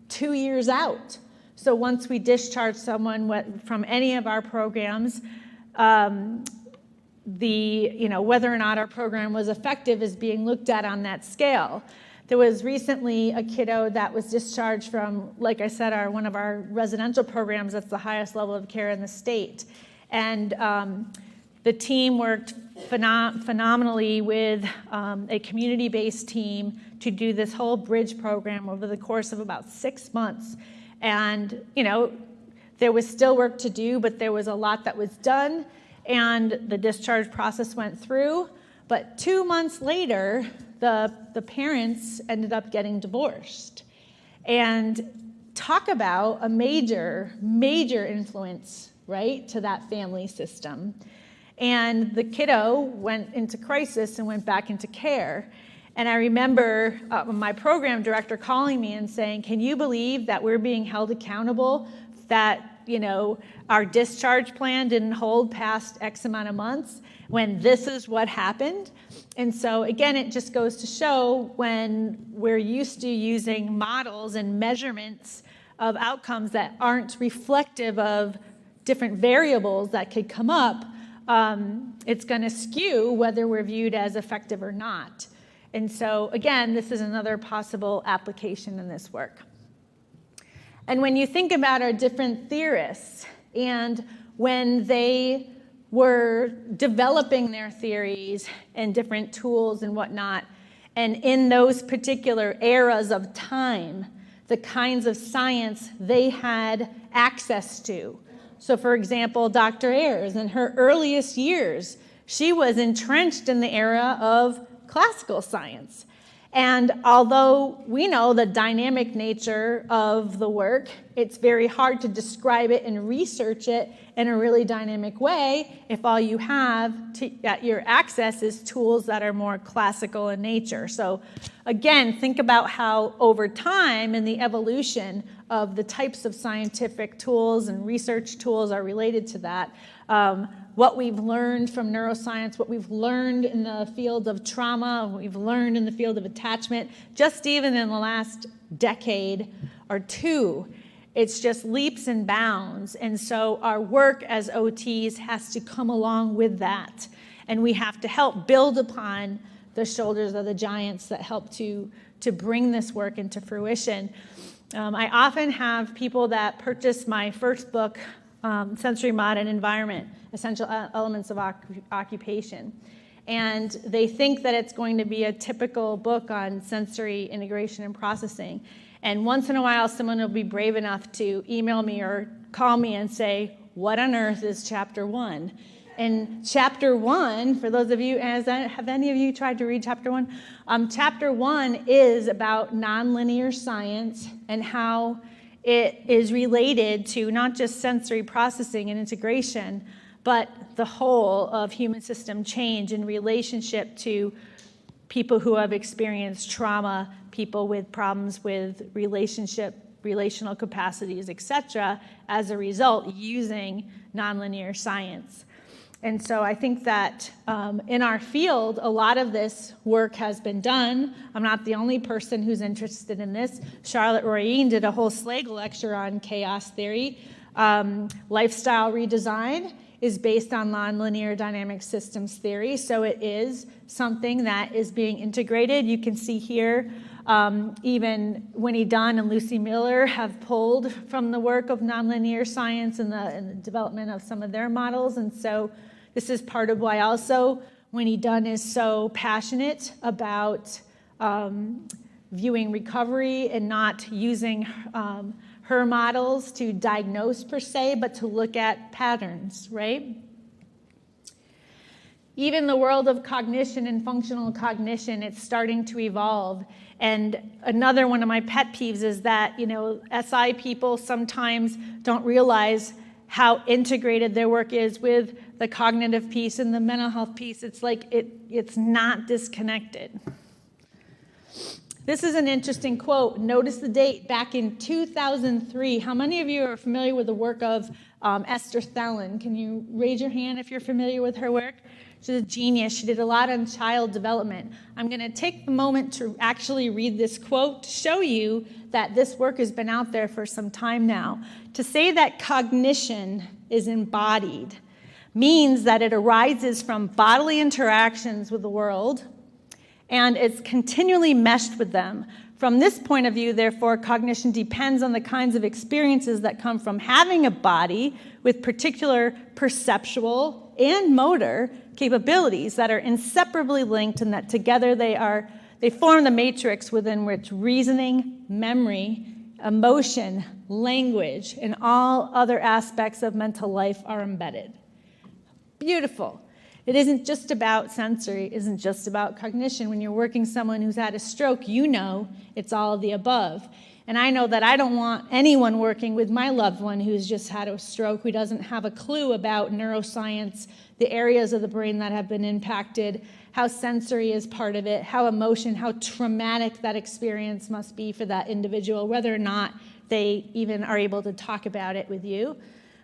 2 years out. So once we discharge someone from any of our programs, whether or not our program was effective is being looked at on that scale. There was recently a kiddo that was discharged from, like I said, one of our residential programs that's the highest level of care in the state. And the team worked phenomenally with a community-based team to do this whole bridge program over the course of about 6 months. And, there was still work to do, but there was a lot that was done, and the discharge process went through. But 2 months later, the parents ended up getting divorced. And talk about a major, major influence, right, to that family system. And the kiddo went into crisis and went back into care. And I remember my program director calling me and saying, can you believe that we're being held accountable, that our discharge plan didn't hold past X amount of months when this is what happened? And so again, it just goes to show when we're used to using models and measurements of outcomes that aren't reflective of different variables that could come up, it's going to skew whether we're viewed as effective or not. And so, again, this is another possible application in this work. And when you think about our different theorists, and when they were developing their theories and different tools and whatnot, and in those particular eras of time, the kinds of science they had access to. So, for example, Dr. Ayers, in her earliest years, she was entrenched in the era of classical science. And although we know the dynamic nature of the work, it's very hard to describe it and research it in a really dynamic way if all you have at your access is tools that are more classical in nature. So again, think about how over time in the evolution of the types of scientific tools and research tools are related to that. What we've learned from neuroscience, what we've learned in the field of trauma, what we've learned in the field of attachment, just even in the last decade or two, it's just leaps and bounds. And so our work as OTs has to come along with that. And we have to help build upon the shoulders of the giants that help to bring this work into fruition. I often have people that purchase my first book, Sensory Mod and Environment, Essential Elements of Occupation. And they think that it's going to be a typical book on sensory integration and processing. And once in a while, someone will be brave enough to email me or call me and say, what on earth is chapter 1? in chapter 1, for those of you, have any of you tried to read chapter 1? Chapter 1 is about nonlinear science and how it is related to not just sensory processing and integration, but the whole of human system change in relationship to people who have experienced trauma, people with problems with relational capacities, etc., as a result, using nonlinear science. And so I think that in our field, a lot of this work has been done. I'm not the only person who's interested in this. Charlotte Royen did a whole Slagle lecture on chaos theory. Lifestyle redesign is based on nonlinear dynamic systems theory, so it is something that is being integrated. You can see here, even Winnie Dunn and Lucy Miller have pulled from the work of nonlinear science and the development of some of their models, and so this is part of why also Winnie Dunn is so passionate about viewing recovery and not using her models to diagnose per se, but to look at patterns, right? Even the world of cognition and functional cognition, it's starting to evolve. And another one of my pet peeves is that, SI people sometimes don't realize how integrated their work is with the cognitive piece and the mental health piece. It's like it's not disconnected. This is an interesting quote. Notice the date, back in 2003. How many of you are familiar with the work of Esther Thelin? Can you raise your hand if you're familiar with her work? She's a genius. She did a lot on child development. I'm going to take the moment to actually read this quote to show you that this work has been out there for some time now. To say that cognition is embodied means that it arises from bodily interactions with the world, and it's continually meshed with them. From this point of view, therefore, cognition depends on the kinds of experiences that come from having a body with particular perceptual and motor capabilities that are inseparably linked, and that together they form the matrix within which reasoning, memory, emotion, language, and all other aspects of mental life are embedded. Beautiful. It isn't just about sensory, it isn't just about cognition. When you're working someone who's had a stroke, it's all of the above. And I know that I don't want anyone working with my loved one who's just had a stroke, who doesn't have a clue about neuroscience, the areas of the brain that have been impacted, how sensory is part of it, how emotion, how traumatic that experience must be for that individual, whether or not they even are able to talk about it with you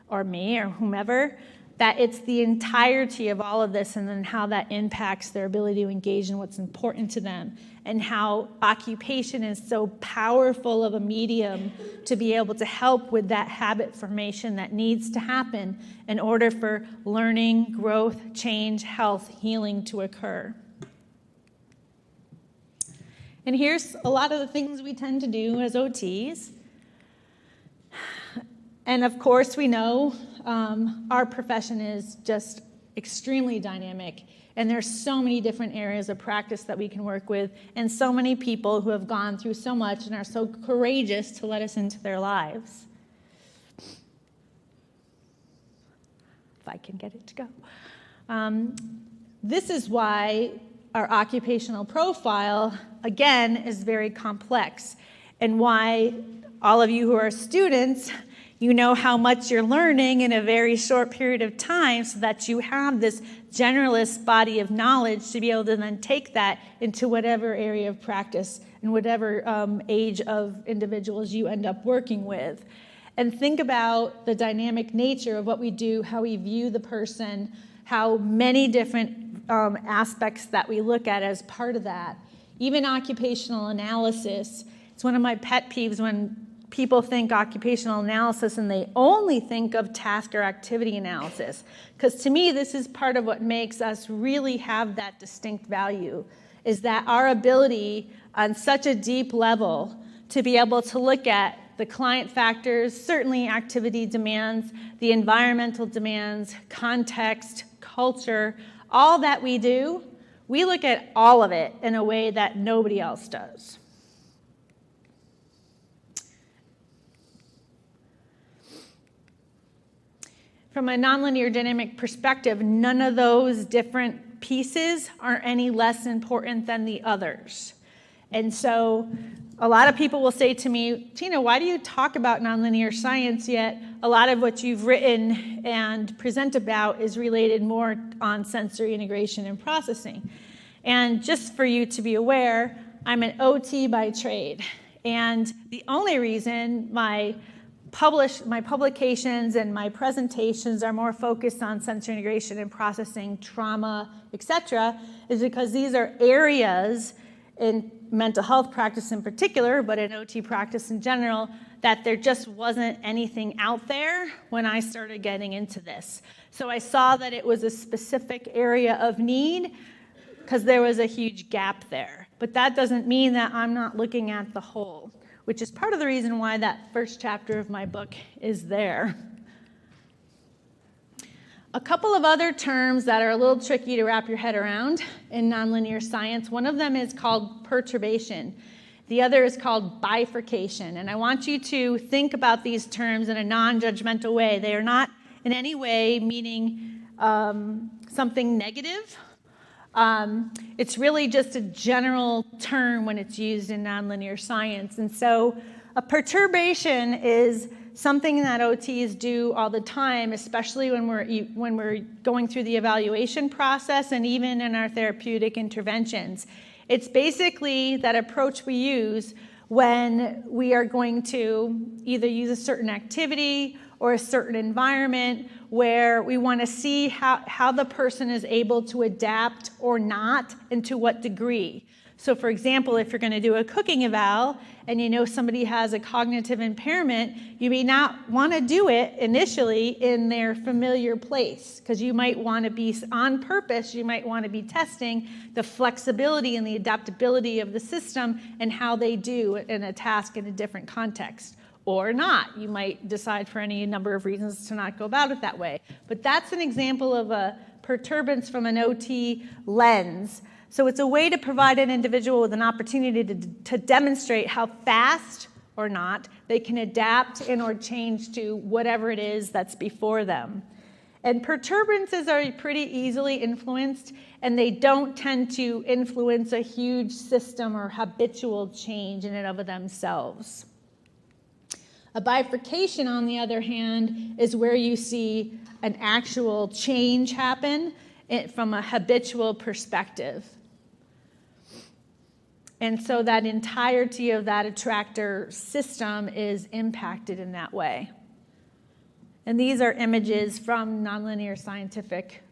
or me or whomever. That it's the entirety of all of this, and then how that impacts their ability to engage in what's important to them, and how occupation is so powerful of a medium to be able to help with that habit formation that needs to happen in order for learning, growth, change, health, healing to occur. And here's a lot of the things we tend to do as OTs. And of course, we know our profession is just extremely dynamic, and there's so many different areas of practice that we can work with, and so many people who have gone through so much and are so courageous to let us into their lives. If I can get it to go. This is why our occupational profile, again, is very complex, and why all of you who are students, you know how much you're learning in a very short period of time, so that you have this generalist body of knowledge to be able to then take that into whatever area of practice and whatever age of individuals you end up working with. And think about the dynamic nature of what we do, how we view the person, how many different aspects that we look at as part of that. Even occupational analysis. It's one of my pet peeves when people think occupational analysis and they only think of task or activity analysis. Because to me, this is part of what makes us really have that distinct value, is that our ability on such a deep level to be able to look at the client factors, certainly activity demands, the environmental demands, context, culture, all that we do, we look at all of it in a way that nobody else does. from a nonlinear dynamic perspective, none of those different pieces are any less important than the others. And so a lot of people will say to me, Tina, why do you talk about nonlinear science yet a lot of what you've written and present about is related more on sensory integration and processing? And just for you to be aware, I'm an OT by trade. And the only reason my publications and my presentations are more focused on sensory integration and processing, trauma, etc., is because these are areas in mental health practice in particular, but in OT practice in general, that there just wasn't anything out there when I started getting into this. So I saw that it was a specific area of need because there was a huge gap there. But that doesn't mean that I'm not looking at the whole, which is part of the reason why that first chapter of my book is there. A couple of other terms that are a little tricky to wrap your head around in nonlinear science. One of them is called perturbation. The other is called bifurcation. And I want you to think about these terms in a non-judgmental way. They are not in any way meaning something negative. It's really just a general term when it's used in nonlinear science. And so a perturbation is something that OTs do all the time, especially when we're going through the evaluation process and even in our therapeutic interventions. It's basically that approach we use when we are going to either use a certain activity or a certain environment where we want to see how the person is able to adapt or not, and to what degree. So for example, if you're going to do a cooking eval and you know somebody has a cognitive impairment, you may not want to do it initially in their familiar place, because you might want to be, on purpose, you might want to be testing the flexibility and the adaptability of the system and how they do in a task in a different context. Or not. You might decide for any number of reasons to not go about it that way. But that's an example of a perturbance from an OT lens. So it's a way to provide an individual with an opportunity to demonstrate how fast or not they can adapt and or change to whatever it is that's before them. And perturbances are pretty easily influenced, and they don't tend to influence a huge system or habitual change in and of themselves. A bifurcation, on the other hand, is where you see an actual change happen from a habitual perspective. And so that entirety of that attractor system is impacted in that way. And these are images from nonlinear scientific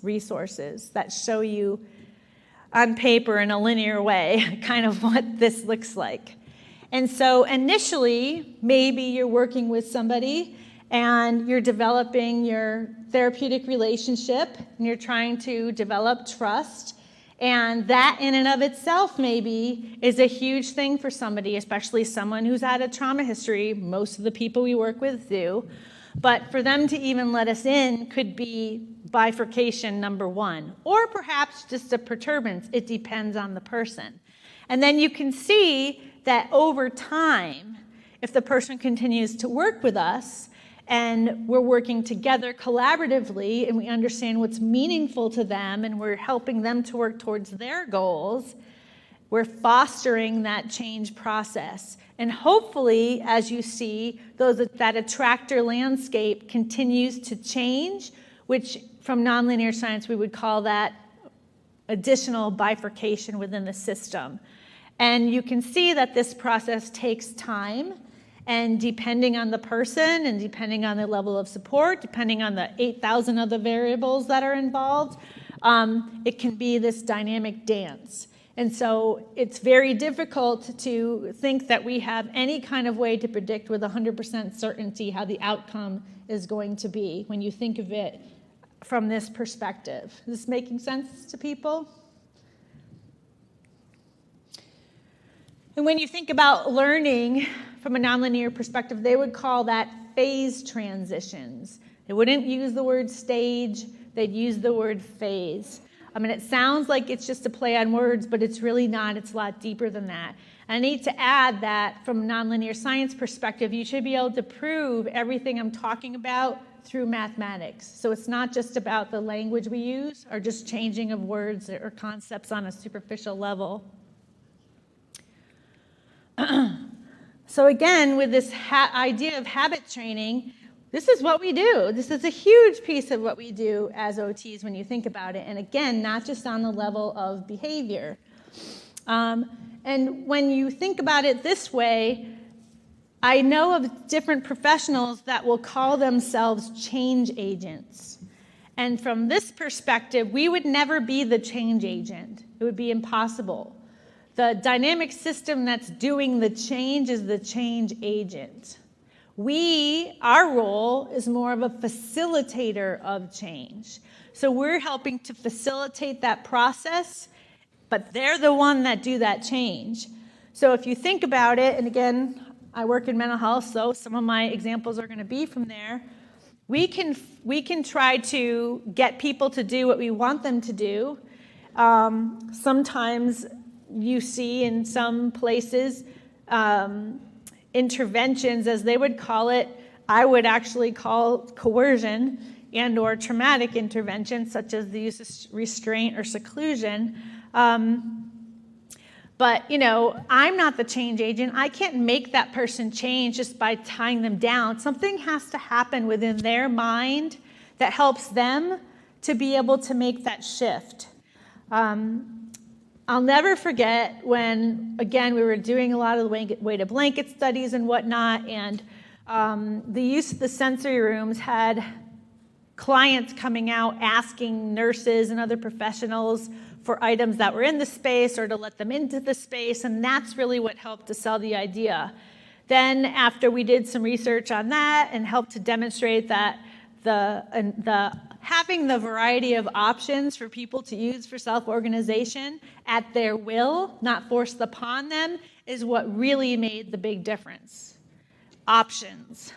resources that show you on paper in a linear way kind of what this looks like. And so initially, maybe you're working with somebody and you're developing your therapeutic relationship and you're trying to develop trust. And that in and of itself maybe is a huge thing for somebody, especially someone who's had a trauma history. Most of the people we work with do. But for them to even let us in could be bifurcation number one, or perhaps just a perturbance. It depends on the person. And then you can see that over time, if the person continues to work with us and we're working together collaboratively and we understand what's meaningful to them and we're helping them to work towards their goals, we're fostering that change process. And hopefully, as you see, that attractor landscape continues to change, which from nonlinear science we would call that additional bifurcation within the system. And you can see that this process takes time, and depending on the person and depending on the level of support, depending on the 8,000 other variables that are involved, it can be this dynamic dance. And so it's very difficult to think that we have any kind of way to predict with 100% certainty how the outcome is going to be when you think of it from this perspective. Is this making sense to people? And when you think about learning from a nonlinear perspective, they would call that phase transitions. They wouldn't use the word stage, they'd use the word phase. I mean, it sounds like it's just a play on words, but it's really not. It's a lot deeper than that. And I need to add that from a nonlinear science perspective, you should be able to prove everything I'm talking about through mathematics. So it's not just about the language we use or just changing of words or concepts on a superficial level. So again, with this idea of habit training, this is what we do. This is a huge piece of what we do as OTs when you think about it. And again, not just on the level of behavior. And when you think about it this way, I know of different professionals that will call themselves change agents. And from this perspective, we would never be the change agent. It would be impossible. The dynamic system that's doing the change is the change agent. Our role is more of a facilitator of change. So we're helping to facilitate that process, but they're the one that do that change. So if you think about it, and again, I work in mental health, so some of my examples are going to be from there. We can try to get people to do what we want them to do. Sometimes you see in some places interventions, as they would call it. I would actually call coercion and or traumatic intervention, such as the use of restraint or seclusion. But, I'm not the change agent. I can't make that person change just by tying them down. Something has to happen within their mind that helps them to be able to make that shift. I'll never forget when, again, we were doing a lot of the weighted blanket studies and whatnot, and the use of the sensory rooms had clients coming out asking nurses and other professionals for items that were in the space or to let them into the space, and that's really what helped to sell the idea. Then after we did some research on that and helped to demonstrate that having the variety of options for people to use for self-organization at their will, not forced upon them, is what really made the big difference. Options.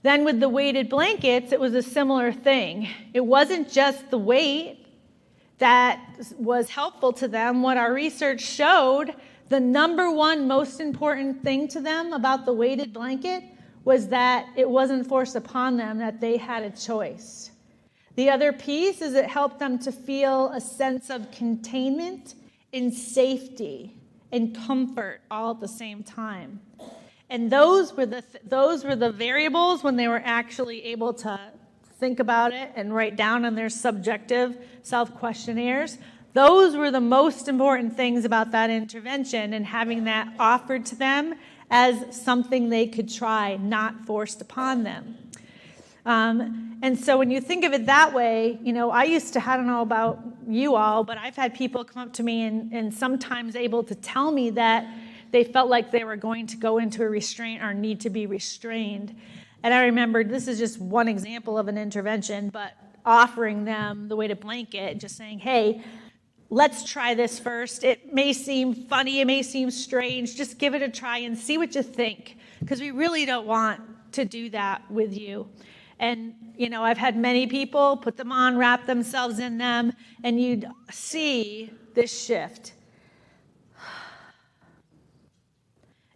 Then with the weighted blankets, it was a similar thing. It wasn't just the weight that was helpful to them. What our research showed, the number one most important thing to them about the weighted blanket was that it wasn't forced upon them, that they had a choice. The other piece is it helped them to feel a sense of containment and safety and comfort all at the same time. And those were the variables when they were actually able to think about it and write down on their subjective self-questionnaires. Those were the most important things about that intervention, and having that offered to them as something they could try, not forced upon them. And so when you think of it that way, I used to, I don't know about you all, but I've had people come up to me and sometimes able to tell me that they felt like they were going to go into a restraint or need to be restrained. And I remembered, this is just one example of an intervention, but offering them the weighted blanket, just saying, hey, let's try this first. It may seem funny, it may seem strange, just give it a try and see what you think, because we really don't want to do that with you. And, I've had many people put them on, wrap themselves in them, and you'd see this shift.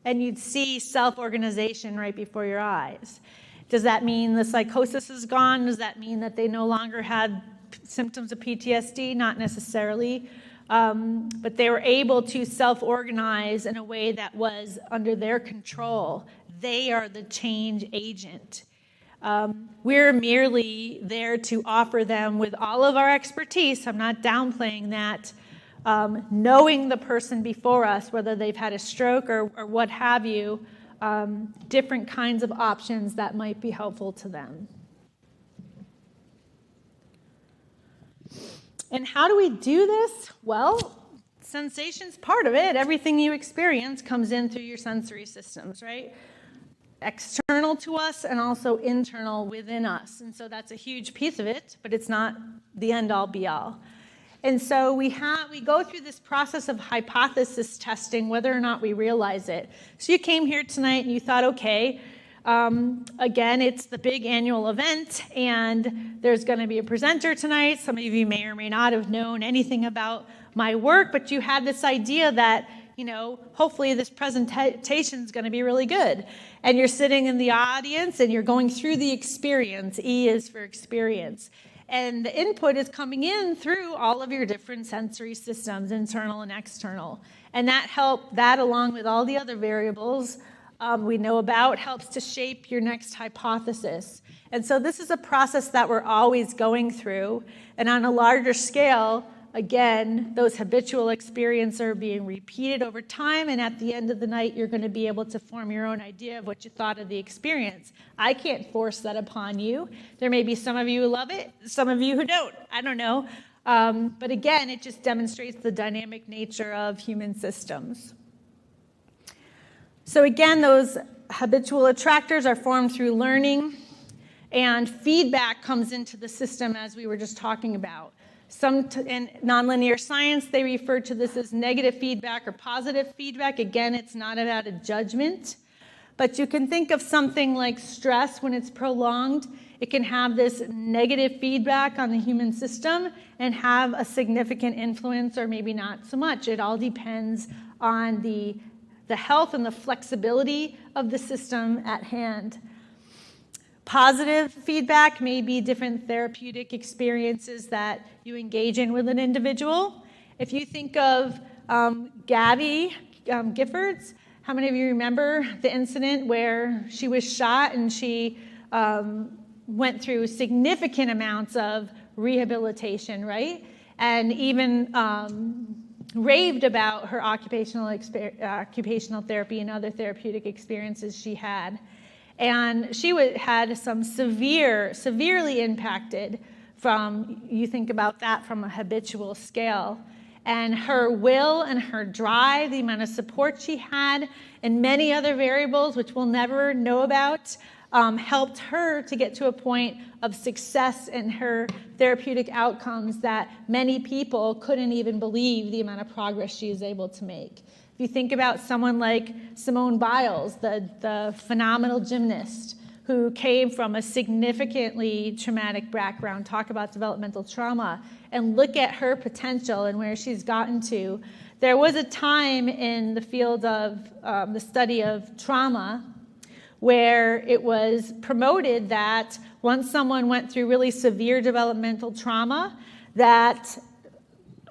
And you'd see self-organization right before your eyes. Does that mean the psychosis is gone? Does that mean that they no longer had symptoms of PTSD? Not necessarily. But they were able to self-organize in a way that was under their control. They are the change agent. We're merely there to offer them with all of our expertise. I'm not downplaying that. Knowing the person before us, whether they've had a stroke or what have you, different kinds of options that might be helpful to them. And how do we do this? Well, sensation's part of it. Everything you experience comes in through your sensory systems, right? External to us and also internal within us. And so that's a huge piece of it, but it's not the end-all be-all. And so we go through this process of hypothesis testing, whether or not we realize it. So you came here tonight and you thought, okay, again, it's the big annual event, and there's going to be a presenter tonight. Some of you may or may not have known anything about my work, but you had this idea that hopefully this presentation is going to be really good. And you're sitting in the audience and you're going through the experience. E is for experience. And the input is coming in through all of your different sensory systems, internal and external. And that along with all the other variables we know about, helps to shape your next hypothesis. And so this is a process that we're always going through. And on a larger scale, again, those habitual experiences are being repeated over time, and at the end of the night, you're going to be able to form your own idea of what you thought of the experience. I can't force that upon you. There may be some of you who love it, some of you who don't. I don't know. But again, it just demonstrates the dynamic nature of human systems. So again, those habitual attractors are formed through learning, and feedback comes into the system as we were just talking about. In nonlinear science, they refer to this as negative feedback or positive feedback. Again, it's not about a judgment, but you can think of something like stress when it's prolonged. It can have this negative feedback on the human system and have a significant influence, or maybe not so much. It all depends on the health and the flexibility of the system at hand. Positive feedback may be different therapeutic experiences that you engage in with an individual. If you think of Gabby Giffords, how many of you remember the incident where she was shot and she went through significant amounts of rehabilitation, right? And even raved about her occupational therapy and other therapeutic experiences she had. And she had some severely impacted from, you think about that from a habitual scale. And her will and her drive, the amount of support she had, and many other variables, which we'll never know about, helped her to get to a point of success in her therapeutic outcomes that many people couldn't even believe the amount of progress she is able to make. If you think about someone like Simone Biles, the phenomenal gymnast who came from a significantly traumatic background, talk about developmental trauma, and look at her potential and where she's gotten to. There was a time in the field of the study of trauma where it was promoted that once someone went through really severe developmental trauma, that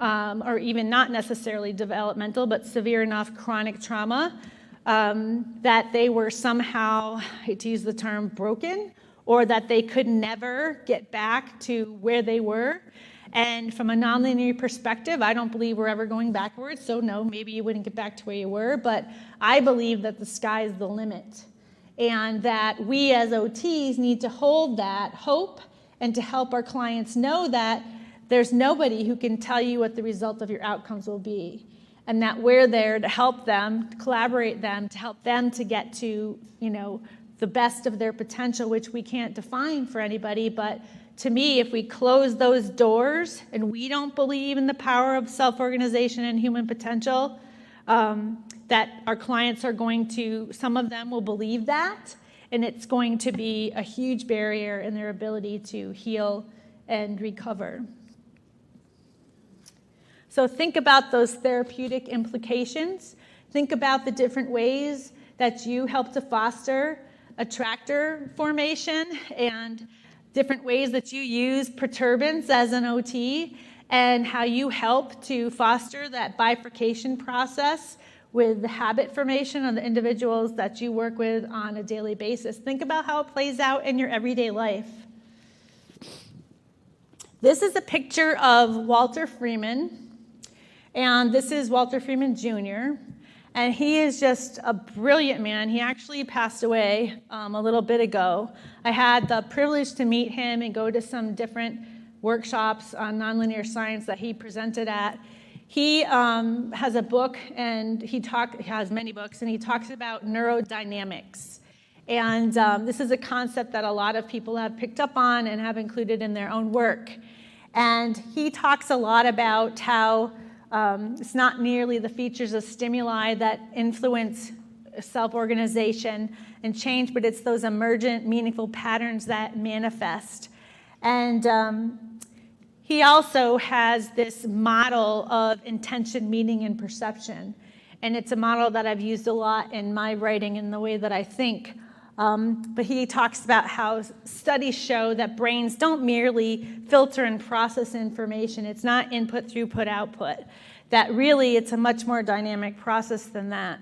or even not necessarily developmental, but severe enough chronic trauma, that they were somehow, I hate to use the term, broken, or that they could never get back to where they were. And from a nonlinear perspective, I don't believe we're ever going backwards, so no, maybe you wouldn't get back to where you were, but I believe that the sky is the limit, and that we as OTs need to hold that hope and to help our clients know that there's nobody who can tell you what the result of your outcomes will be, and that we're there to help them, to collaborate them, to help them to get to, the best of their potential, which we can't define for anybody. But to me, if we close those doors and we don't believe in the power of self-organization and human potential, that our clients are going to, some of them will believe that, and it's going to be a huge barrier in their ability to heal and recover. So think about those therapeutic implications. Think about the different ways that you help to foster attractor formation and different ways that you use perturbance as an OT, and how you help to foster that bifurcation process with the habit formation of the individuals that you work with on a daily basis. Think about how it plays out in your everyday life. This is a picture of Walter Freeman. And this is Walter Freeman Jr., and he is just a brilliant man. He actually passed away a little bit ago. I had the privilege to meet him and go to some different workshops on nonlinear science that he presented at. He has a book, and he has many books, and he talks about neurodynamics. And this is a concept that a lot of people have picked up on and have included in their own work. And he talks a lot about how it's not merely the features of stimuli that influence self-organization and change, but it's those emergent, meaningful patterns that manifest. And he also has this model of intention, meaning, and perception. and it's a model that I've used a lot in my writing and the way that I think. But he talks about how studies show that brains don't merely filter and process information. It's not input, throughput, output. That really it's a much more dynamic process than that.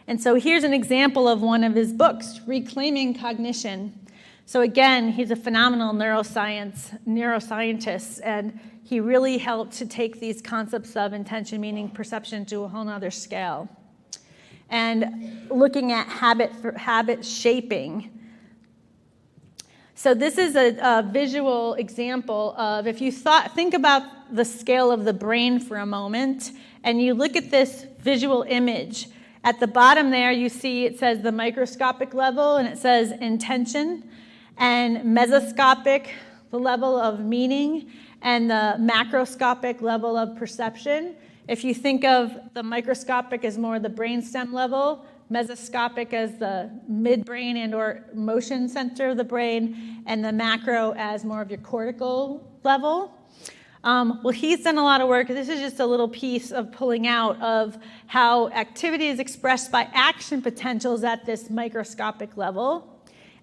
And so here's an example of one of his books, Reclaiming Cognition. So again, he's a phenomenal neuroscientist, and he really helped to take these concepts of intention, meaning, perception to a whole nother scale. And looking at habit shaping. So this is a visual example of, if you think about the scale of the brain for a moment, and you look at this visual image. At the bottom there, you see it says the microscopic level, and it says intention, and mesoscopic, the level of meaning, and the macroscopic level of perception. If you think of the microscopic as more the brainstem level, mesoscopic as the midbrain and or motion center of the brain, and the macro as more of your cortical level. Well, he's done a lot of work. This is just a little piece of pulling out of how activity is expressed by action potentials at this microscopic level.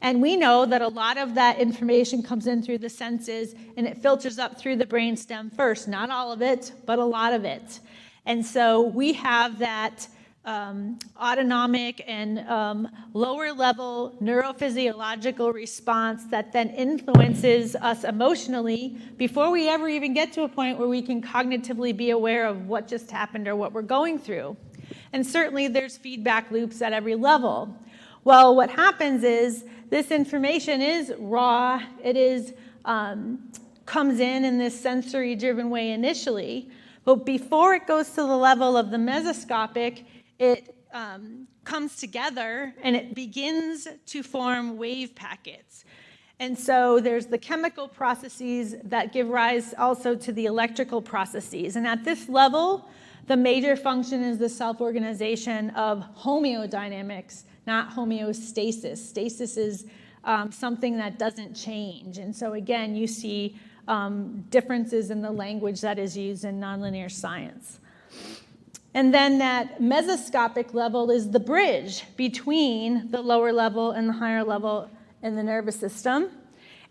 And we know that a lot of that information comes in through the senses, and it filters up through the brainstem first. Not all of it, but a lot of it. And so we have that autonomic and lower level neurophysiological response that then influences us emotionally before we ever even get to a point where we can cognitively be aware of what just happened or what we're going through. And certainly there's feedback loops at every level. Well, what happens is this information is raw. It is comes in this sensory-driven way initially, but before it goes to the level of the mesoscopic, it comes together and it begins to form wave packets. And so there's the chemical processes that give rise also to the electrical processes. And at this level, the major function is the self-organization of homeodynamics, not homeostasis. Stasis is something that doesn't change. And so again, you see differences in the language that is used in nonlinear science. And then that mesoscopic level is the bridge between the lower level and the higher level in the nervous system.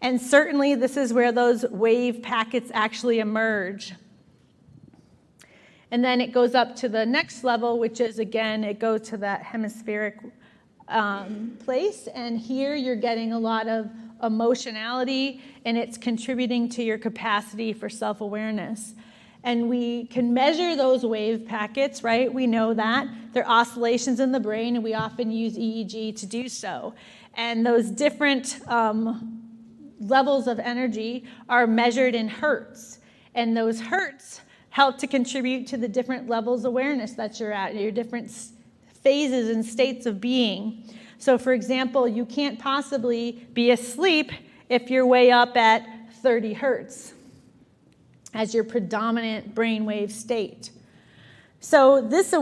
And certainly this is where those wave packets actually emerge. And then it goes up to the next level, which is, again, it goes to that hemispheric place. And here you're getting a lot of emotionality, and it's contributing to your capacity for self-awareness. And we can measure those wave packets, right? We know that. They're oscillations in the brain, and we often use EEG to do so. And those different levels of energy are measured in hertz. And those hertz help to contribute to the different levels of awareness that you're at, your different phases and states of being. So for example, you can't possibly be asleep if you're way up at 30 hertz as your predominant brainwave state. So this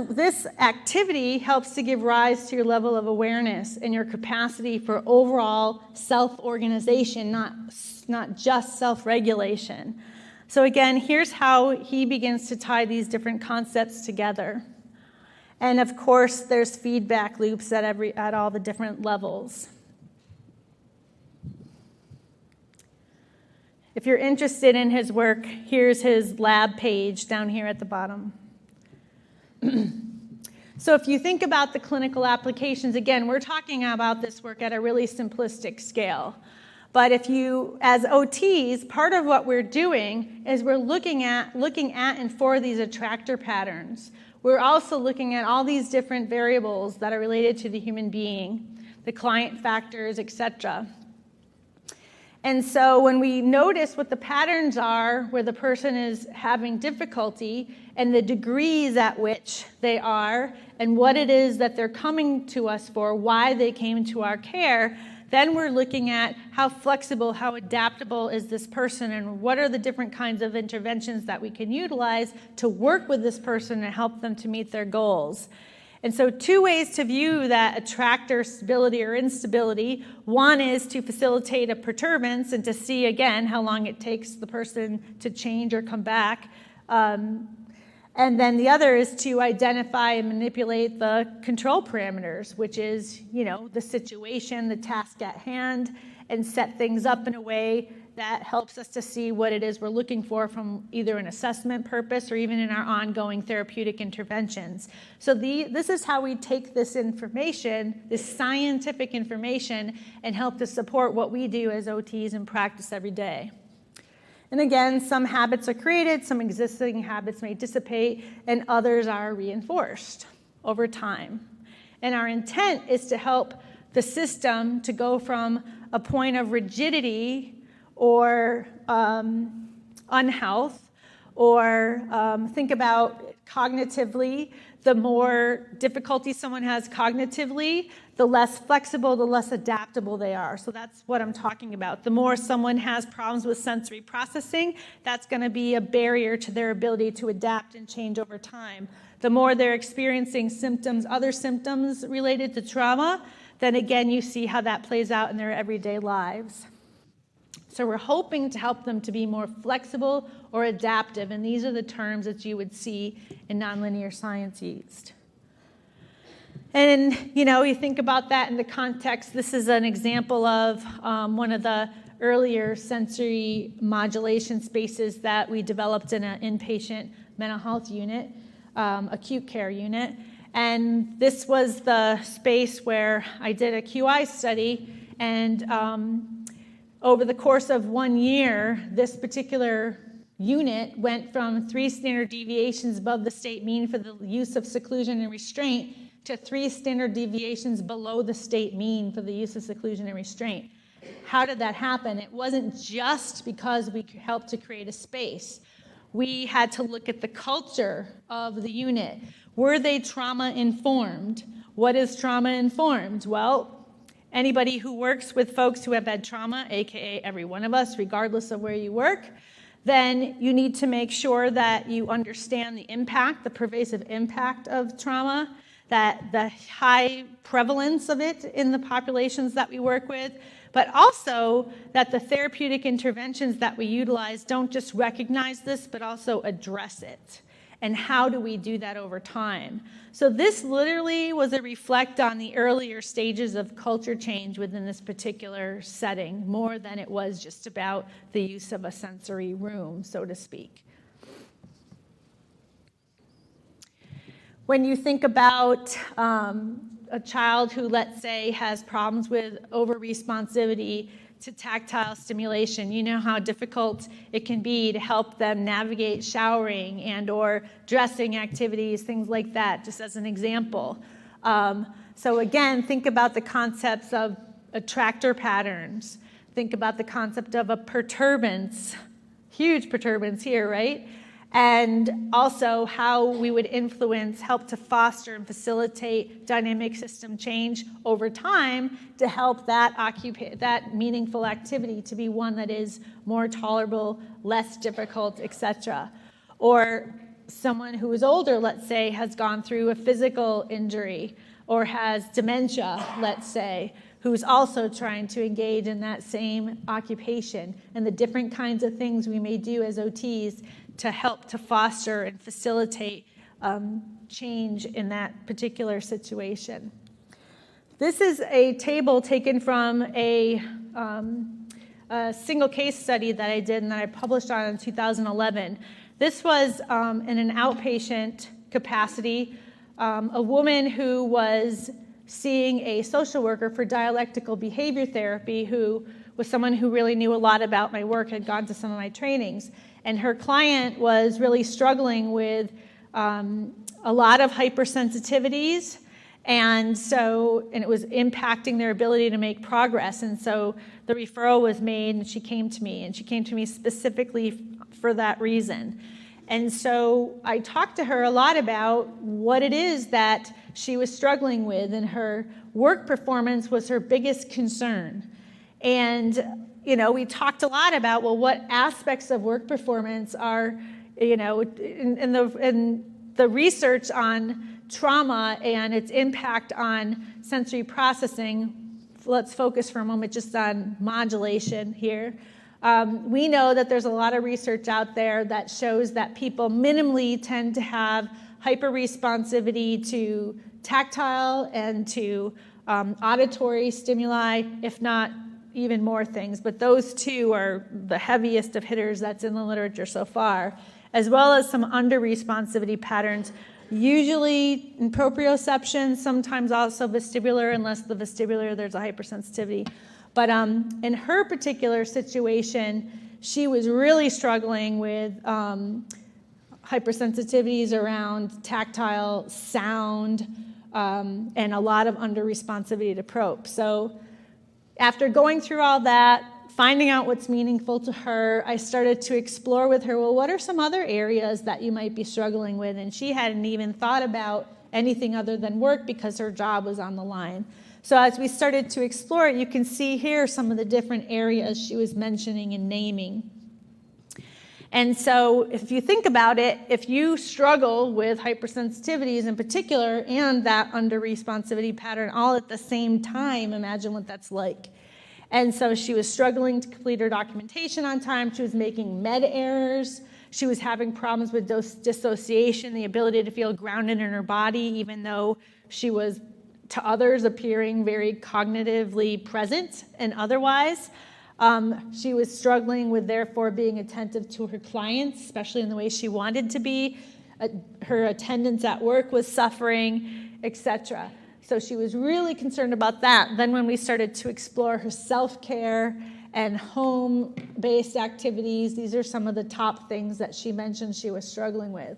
activity helps to give rise to your level of awareness and your capacity for overall self-organization, not just self-regulation. So again, here's how he begins to tie these different concepts together. And of course, there's feedback loops at all the different levels. If you're interested in his work, here's his lab page down here at the bottom. So if you think about the clinical applications, again, we're talking about this work at a really simplistic scale. But if you, as OTs, part of what we're doing is we're looking at and for these attractor patterns. We're also looking at all these different variables that are related to the human being, the client factors, etc. And so when we notice what the patterns are where the person is having difficulty and the degrees at which they are and what it is that they're coming to us for, why they came to our care, then we're looking at how flexible, how adaptable is this person, and what are the different kinds of interventions that we can utilize to work with this person and help them to meet their goals. And so 2 ways to view that attractor stability or instability. One is to facilitate a perturbance and to see, again, how long it takes the person to change or come back. And then the other is to identify and manipulate the control parameters, which is, the situation, the task at hand, and set things up in a way that helps us to see what it is we're looking for from either an assessment purpose or even in our ongoing therapeutic interventions. So this is how we take this information, this scientific information, and help to support what we do as OTs in practice every day. And again, some habits are created, some existing habits may dissipate, and others are reinforced over time. And our intent is to help the system to go from a point of rigidity or unhealth, or think about cognitively, the more difficulty someone has cognitively, the less flexible, the less adaptable they are. So that's what I'm talking about. The more someone has problems with sensory processing, that's going to be a barrier to their ability to adapt and change over time. The more they're experiencing symptoms, other symptoms related to trauma, then again, you see how that plays out in their everyday lives. So we're hoping to help them to be more flexible or adaptive, and these are the terms that you would see in nonlinear science used. And, you think about that in the context, this is an example of one of the earlier sensory modulation spaces that we developed in an inpatient mental health unit, acute care unit. And this was the space where I did a QI study, and over the course of 1 year, this particular unit went from 3 standard deviations above the state mean for the use of seclusion and restraint to 3 standard deviations below the state mean for the use of seclusion and restraint. How did that happen? It wasn't just because we helped to create a space. We had to look at the culture of the unit. Were they trauma-informed? What is trauma-informed? Well, anybody who works with folks who have had trauma, aka every one of us, regardless of where you work, then you need to make sure that you understand the impact, the pervasive impact of trauma, that the high prevalence of it in the populations that we work with, but also that the therapeutic interventions that we utilize don't just recognize this, but also address it. And how do we do that over time? So this literally was a reflect on the earlier stages of culture change within this particular setting, more than it was just about the use of a sensory room, so to speak. When you think about a child who, let's say, has problems with over-responsivity to tactile stimulation, you know how difficult it can be to help them navigate showering and or dressing activities, things like that, just as an example. So again, think about the concepts of attractor patterns. Think about the concept of a perturbance, huge perturbance here, right? And also how we would influence, help to foster and facilitate dynamic system change over time to help that meaningful activity to be one that is more tolerable, less difficult, etc. Or someone who is older, let's say, has gone through a physical injury or has dementia, let's say, who's also trying to engage in that same occupation, and the different kinds of things we may do as OTs to help to foster and facilitate change in that particular situation. This is a table taken from a single case study that I did and that I published on in 2011. This was in an outpatient capacity, a woman who was seeing a social worker for dialectical behavior therapy who was someone who really knew a lot about my work, had gone to some of my trainings. And her client was really struggling with a lot of hypersensitivities, and it was impacting their ability to make progress. And so the referral was made, and she came to me specifically for that reason. And so I talked to her a lot about what it is that she was struggling with, and her work performance was her biggest concern. And we talked a lot about, well, what aspects of work performance are, in the research on trauma and its impact on sensory processing. Let's focus for a moment just on modulation here. We know that there's a lot of research out there that shows that people minimally tend to have hyperresponsivity to tactile and to auditory stimuli, if not even more things. But those two are the heaviest of hitters that's in the literature so far, as well as some under-responsivity patterns, usually in proprioception, sometimes also vestibular, unless the vestibular there's a hypersensitivity. But in her particular situation, she was really struggling with hypersensitivities around tactile sound and a lot of under-responsivity to probe. So after going through all that, finding out what's meaningful to her, I started to explore with her, well, what are some other areas that you might be struggling with? And she hadn't even thought about anything other than work because her job was on the line. So as we started to explore it, you can see here some of the different areas she was mentioning and naming. And so if you think about it, if you struggle with hypersensitivities in particular and that under-responsivity pattern all at the same time, imagine what that's like. And so she was struggling to complete her documentation on time. She was making med errors. She was having problems with dissociation, the ability to feel grounded in her body, even though she was, to others, appearing very cognitively present and otherwise. She was struggling with, therefore, being attentive to her clients, especially in the way she wanted to be. Her attendance at work was suffering, etc. So she was really concerned about that. Then when we started to explore her self-care and home-based activities, these are some of the top things that she mentioned she was struggling with.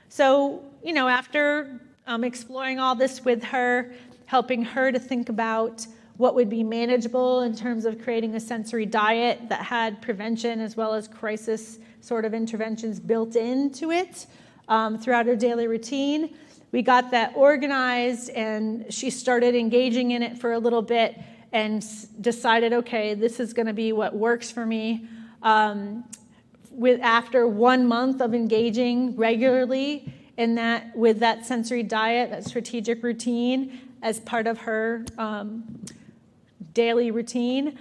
So, after exploring all this with her, helping her to think about what would be manageable in terms of creating a sensory diet that had prevention as well as crisis sort of interventions built into it throughout her daily routine. We got that organized, and she started engaging in it for a little bit and decided, okay, this is going to be what works for me. After 1 month of engaging regularly with that sensory diet, that strategic routine as part of her daily routine,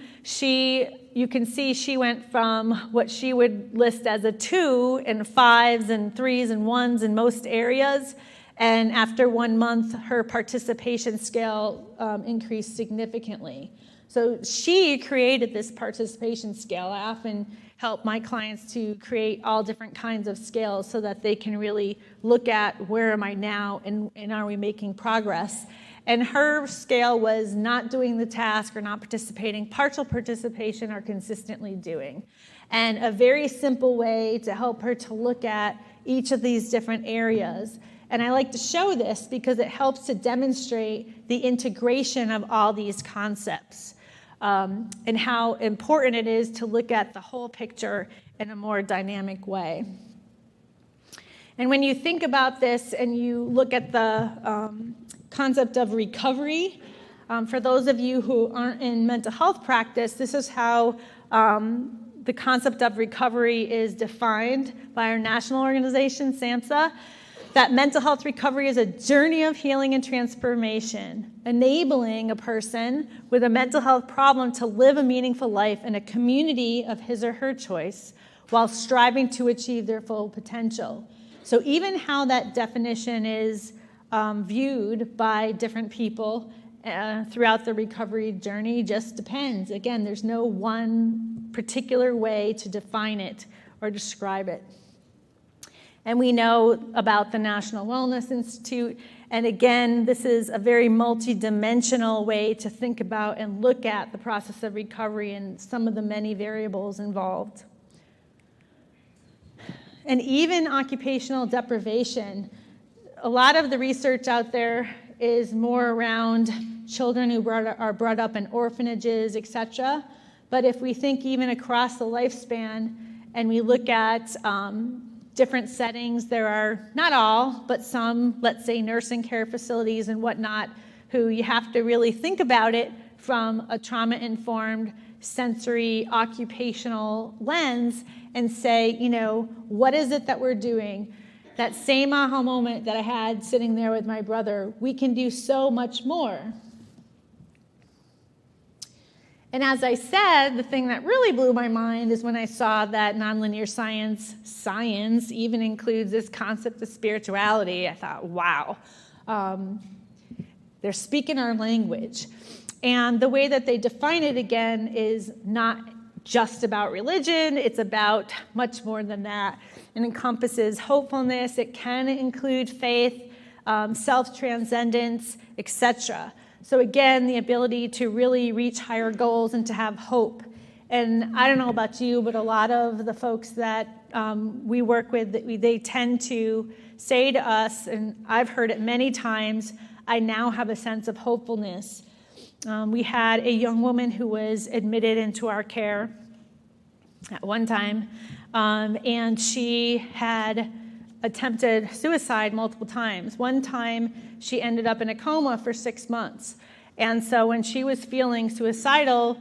you can see she went from what she would list as a 2 and 5s and 3s and 1s in most areas. And after 1 month, her participation scale increased significantly. So she created this participation scale. I often help my clients to create all different kinds of scales so that they can really look at where am I now and are we making progress. And her scale was not doing the task or not participating, partial participation, or consistently doing. And a very simple way to help her to look at each of these different areas. And I like to show this because it helps to demonstrate the integration of all these concepts and how important it is to look at the whole picture in a more dynamic way. And when you think about this and you look at the concept of recovery, for those of you who aren't in mental health practice, this is how the concept of recovery is defined by our national organization, SAMHSA, that mental health recovery is a journey of healing and transformation, enabling a person with a mental health problem to live a meaningful life in a community of his or her choice while striving to achieve their full potential. So even how that definition is viewed by different people throughout the recovery journey just depends. Again, there's no one particular way to define it or describe it. And we know about the National Wellness Institute. And again, this is a very multidimensional way to think about and look at the process of recovery and some of the many variables involved. And even occupational deprivation, a lot of the research out there is more around children who are brought up in orphanages, etc. But if we think even across the lifespan and we look at different settings, there are, not all, but some, let's say nursing care facilities and whatnot, who you have to really think about it from a trauma-informed sensory occupational lens and say, what is it that we're doing? That same aha moment that I had sitting there with my brother, we can do so much more. And as I said, the thing that really blew my mind is when I saw that nonlinear science even includes this concept of spirituality. I thought, wow, they're speaking our language. And the way that they define it again is not just about religion, it's about much more than that. It encompasses hopefulness, it can include faith, self-transcendence, etc. So again, the ability to really reach higher goals and to have hope. And I don't know about you, but a lot of the folks that we work with, they tend to say to us, and I've heard it many times, I now have a sense of hopefulness. We had a young woman who was admitted into our care at one time, and she had attempted suicide multiple times. One time, she ended up in a coma for 6 months. And so when she was feeling suicidal,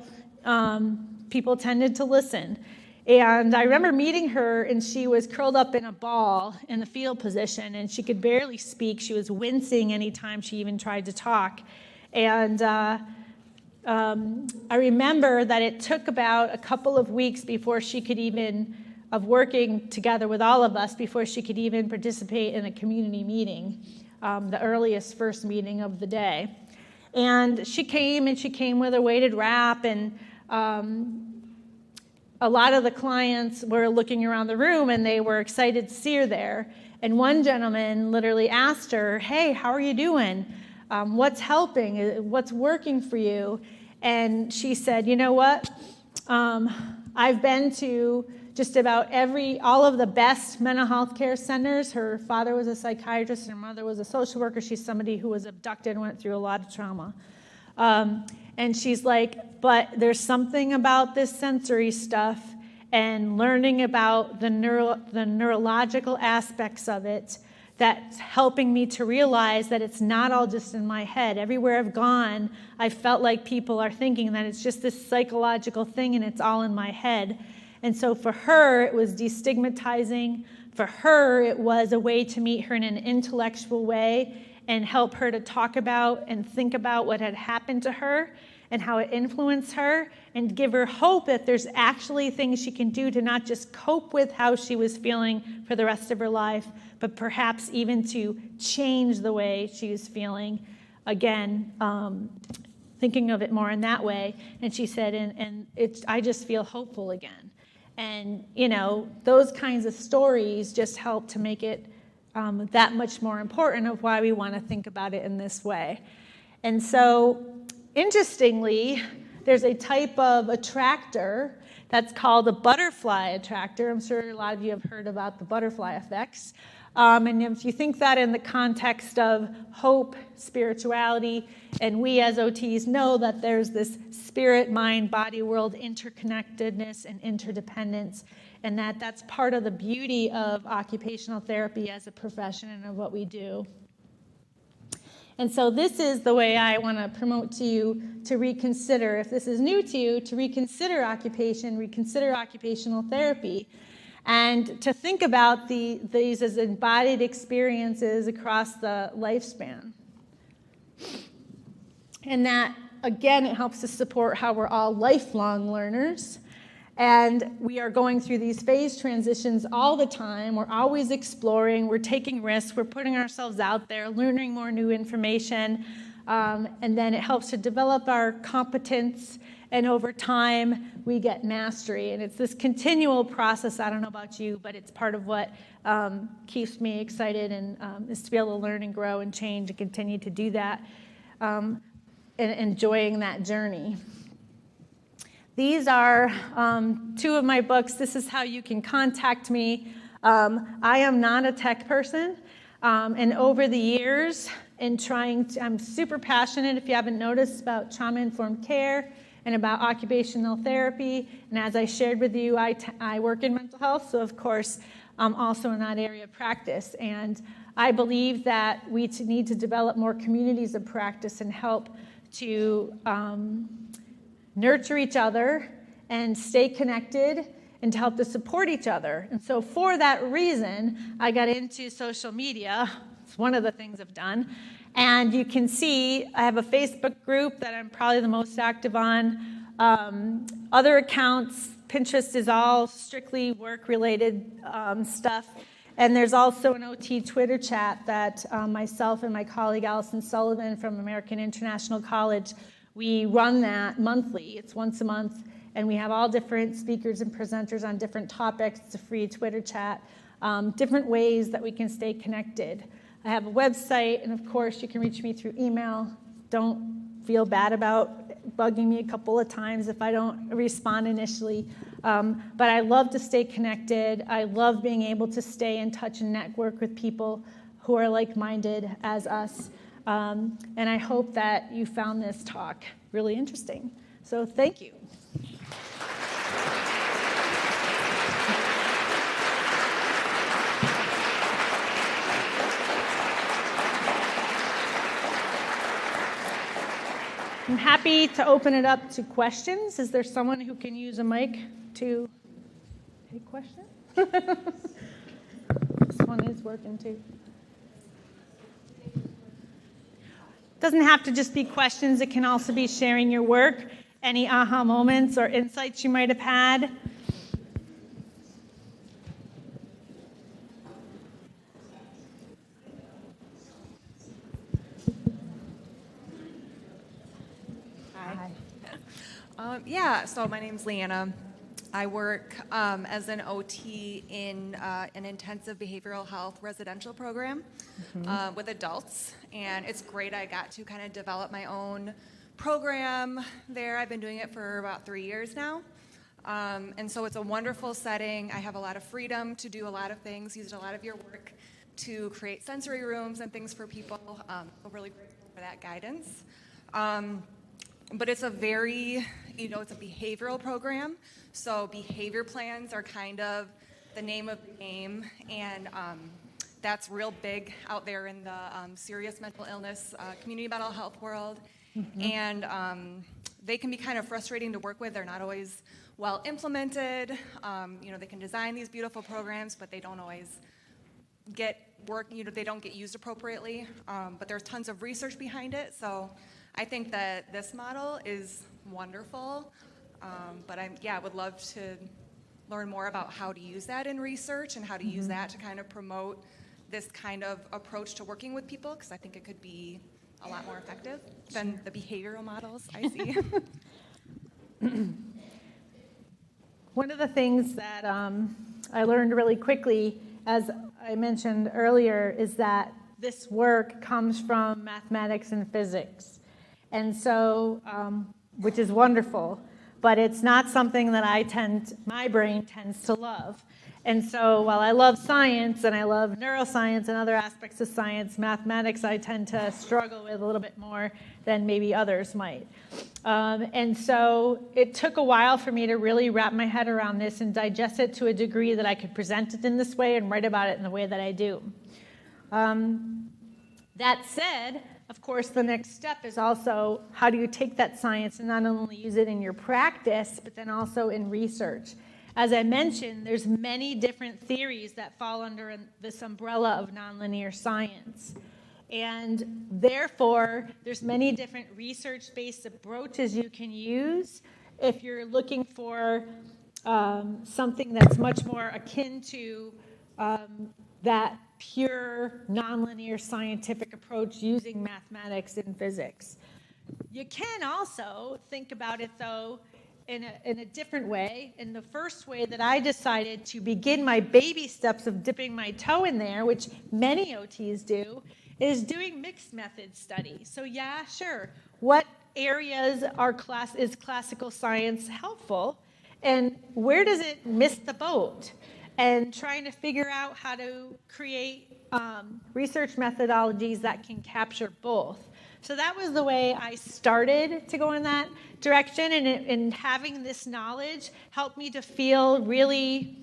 people tended to listen. And I remember meeting her, and she was curled up in a ball in the fetal position, and she could barely speak. She was wincing anytime she even tried to talk. And I remember that it took about a couple of weeks before she could even, of working together with all of us, before she could even participate in a community meeting, the earliest first meeting of the day. And she came with a weighted wrap, and a lot of the clients were looking around the room, and they were excited to see her there. And one gentleman literally asked her, "Hey, how are you doing? What's helping? What's working for you?" And she said, "You know what? I've been to just about all of the best mental health care centers." Her father was a psychiatrist, and her mother was a social worker. She's somebody who was abducted and went through a lot of trauma. And she's like, "But there's something about this sensory stuff and learning about the neurological aspects of it that's helping me to realize that it's not all just in my head. Everywhere I've gone, I felt like people are thinking that it's just this psychological thing and it's all in my head." And so for her, it was destigmatizing. For her, it was a way to meet her in an intellectual way and help her to talk about and think about what had happened to her and how it influenced her, and give her hope that there's actually things she can do to not just cope with how she was feeling for the rest of her life, but perhaps even to change the way she was feeling. Again, thinking of it more in that way. And she said, I just feel hopeful again. And, those kinds of stories just help to make it that much more important of why we want to think about it in this way. And so, interestingly, there's a type of attractor that's called a butterfly attractor. I'm sure a lot of you have heard about the butterfly effects. And if you think that in the context of hope, spirituality, and we as OTs know that there's this spirit, mind, body, world interconnectedness and interdependence, and that's part of the beauty of occupational therapy as a profession and of what we do. And so this is the way I want to promote to you to reconsider, if this is new to you, to reconsider occupation, reconsider occupational therapy, and to think about these as embodied experiences across the lifespan. And that, again, it helps to support how we're all lifelong learners. And we are going through these phase transitions all the time. We're always exploring. We're taking risks. We're putting ourselves out there, learning more new information. And then it helps to develop our competence. And over time, we get mastery. And it's this continual process. I don't know about you, but it's part of what keeps me excited and is to be able to learn and grow and change and continue to do that and enjoying that journey. These are two of my books. This is how you can contact me. I am not a tech person, and over the years, I'm super passionate, if you haven't noticed, about trauma-informed care and about occupational therapy. And as I shared with you, I work in mental health, so of course, I'm also in that area of practice. And I believe that we need to develop more communities of practice and help to nurture each other and stay connected and to help to support each other. And so for that reason, I got into social media. It's one of the things I've done. And you can see I have a Facebook group that I'm probably the most active on. Other accounts, Pinterest is all strictly work-related stuff. And there's also an OT Twitter chat that myself and my colleague Allison Sullivan from American International College, we run that monthly. It's once a month, and we have all different speakers and presenters on different topics. It's a free Twitter chat. Different ways that we can stay connected. I have a website, and of course, you can reach me through email. Don't feel bad about bugging me a couple of times if I don't respond initially. But I love to stay connected. I love being able to stay in touch and network with people who are like-minded as us. And I hope that you found this talk really interesting. So thank you. I'm happy to open it up to questions. Is there someone who can use a mic to take questions? This one is working too. Doesn't have to just be questions. It can also be sharing your work, any aha moments or insights you might have had. Yeah, so my name's Leanna. I work as an OT in an intensive behavioral health residential program with adults, and it's great. I got to kind of develop my own program there. I've been doing it for about 3 years now, and so it's a wonderful setting. I have a lot of freedom to do a lot of things, use a lot of your work to create sensory rooms and things for people. I'm really grateful for that guidance. But it's a very, it's a behavioral program, so behavior plans are kind of the name of the game, and that's real big out there in the serious mental illness, community mental health world, and they can be kind of frustrating to work with. They're not always well implemented. They can design these beautiful programs, but they don't always get work, they don't get used appropriately, but there's tons of research behind it, so I think that this model is wonderful, but I would love to learn more about how to use that in research and how to use that to kind of promote this kind of approach to working with people, because I think it could be a lot more effective than the behavioral models I see. One of the things that I learned really quickly, as I mentioned earlier, is that this work comes from mathematics and physics. And so, which is wonderful, but it's not something that my brain tends to love. And so while I love science and I love neuroscience and other aspects of science, mathematics I tend to struggle with a little bit more than maybe others might. And so it took a while for me to really wrap my head around this and digest it to a degree that I could present it in this way and write about it in the way that I do. That said, of course, the next step is also how do you take that science and not only use it in your practice, but then also in research. As I mentioned, there's many different theories that fall under this umbrella of nonlinear science. And therefore, there's many different research-based approaches you can use if you're looking for something that's much more akin to that pure nonlinear scientific approach using mathematics and physics. You can also think about it, though, in a different way. In the first way that I decided to begin my baby steps of dipping my toe in there, which many OTs do, is doing mixed method studies. So yeah, sure, what areas is classical science helpful, and where does it miss the boat? And trying to figure out how to create research methodologies that can capture both. So that was the way I started to go in that direction, and having this knowledge helped me to feel really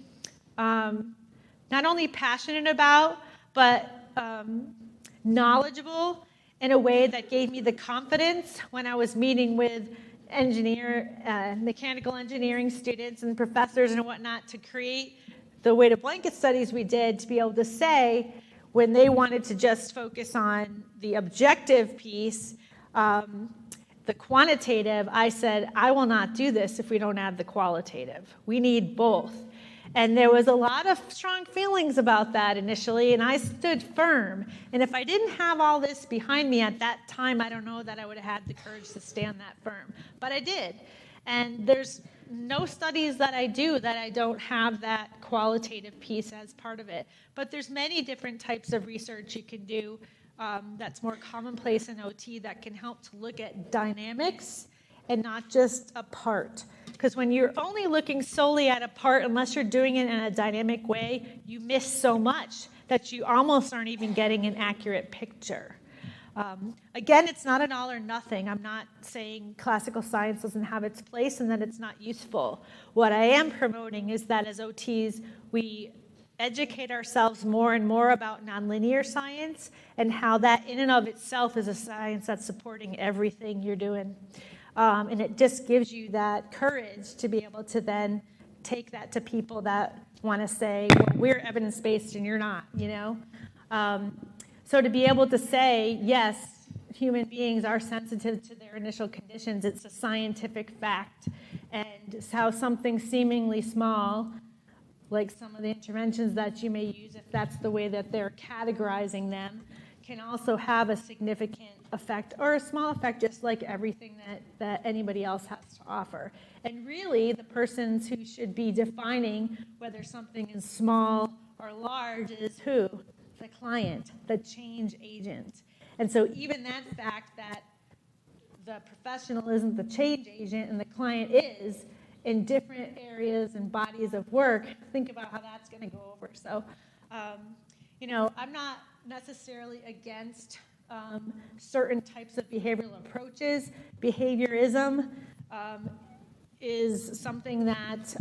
not only passionate about, but knowledgeable in a way that gave me the confidence when I was meeting with mechanical engineering students and professors and whatnot to create the weighted blanket studies we did, to be able to say when they wanted to just focus on the objective piece, the quantitative, I said, I will not do this if we don't have the qualitative. We need both. And there was a lot of strong feelings about that initially, and I stood firm. And if I didn't have all this behind me at that time, I don't know that I would have had the courage to stand that firm. But I did. And there's no studies that I do that I don't have that qualitative piece as part of it. But there's many different types of research you can do that's more commonplace in OT that can help to look at dynamics and not just a part. Because when you're only looking solely at a part, unless you're doing it in a dynamic way, you miss so much that you almost aren't even getting an accurate picture. Again, it's not an all or nothing. I'm not saying classical science doesn't have its place and that it's not useful. What I am promoting is that as OTs, we educate ourselves more and more about nonlinear science and how that in and of itself is a science that's supporting everything you're doing. And it just gives you that courage to be able to then take that to people that want to say, well, we're evidence-based and you're not, you know? So to be able to say, yes, human beings are sensitive to their initial conditions, it's a scientific fact. And how something seemingly small, like some of the interventions that you may use, if that's the way that they're categorizing them, can also have a significant effect or a small effect, just like everything that anybody else has to offer. And really, the persons who should be defining whether something is small or large is who? The client, the change agent. And so even that fact that the professional isn't the change agent and the client is in different areas and bodies of work, think about how that's going to go over. So, you know, I'm not necessarily against certain types of behavioral approaches. Behaviorism is something that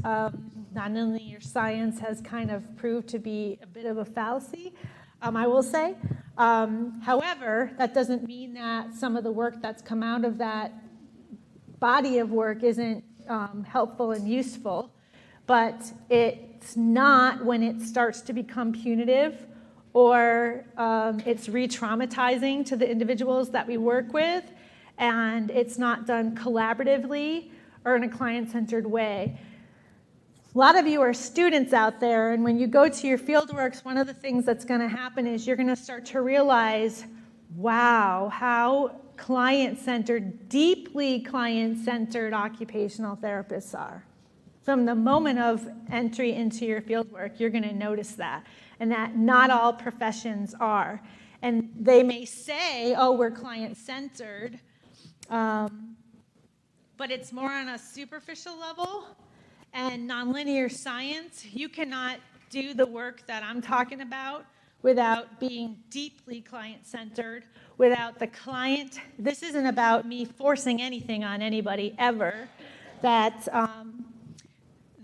nonlinear science has kind of proved to be a bit of a fallacy, I will say. However, that doesn't mean that some of the work that's come out of that body of work isn't helpful and useful, but it's not when it starts to become punitive or it's re-traumatizing to the individuals that we work with, and it's not done collaboratively or in a client-centered way. A lot of you are students out there, and when you go to your fieldworks, one of the things that's going to happen is you're going to start to realize, wow, how client-centered, deeply client-centered occupational therapists are. From the moment of entry into your fieldwork, you're going to notice that, and that not all professions are. And they may say, oh, we're client-centered, but it's more on a superficial level. And nonlinear science, you cannot do the work that I'm talking about without being deeply client-centered, without the client. This isn't about me forcing anything on anybody ever, that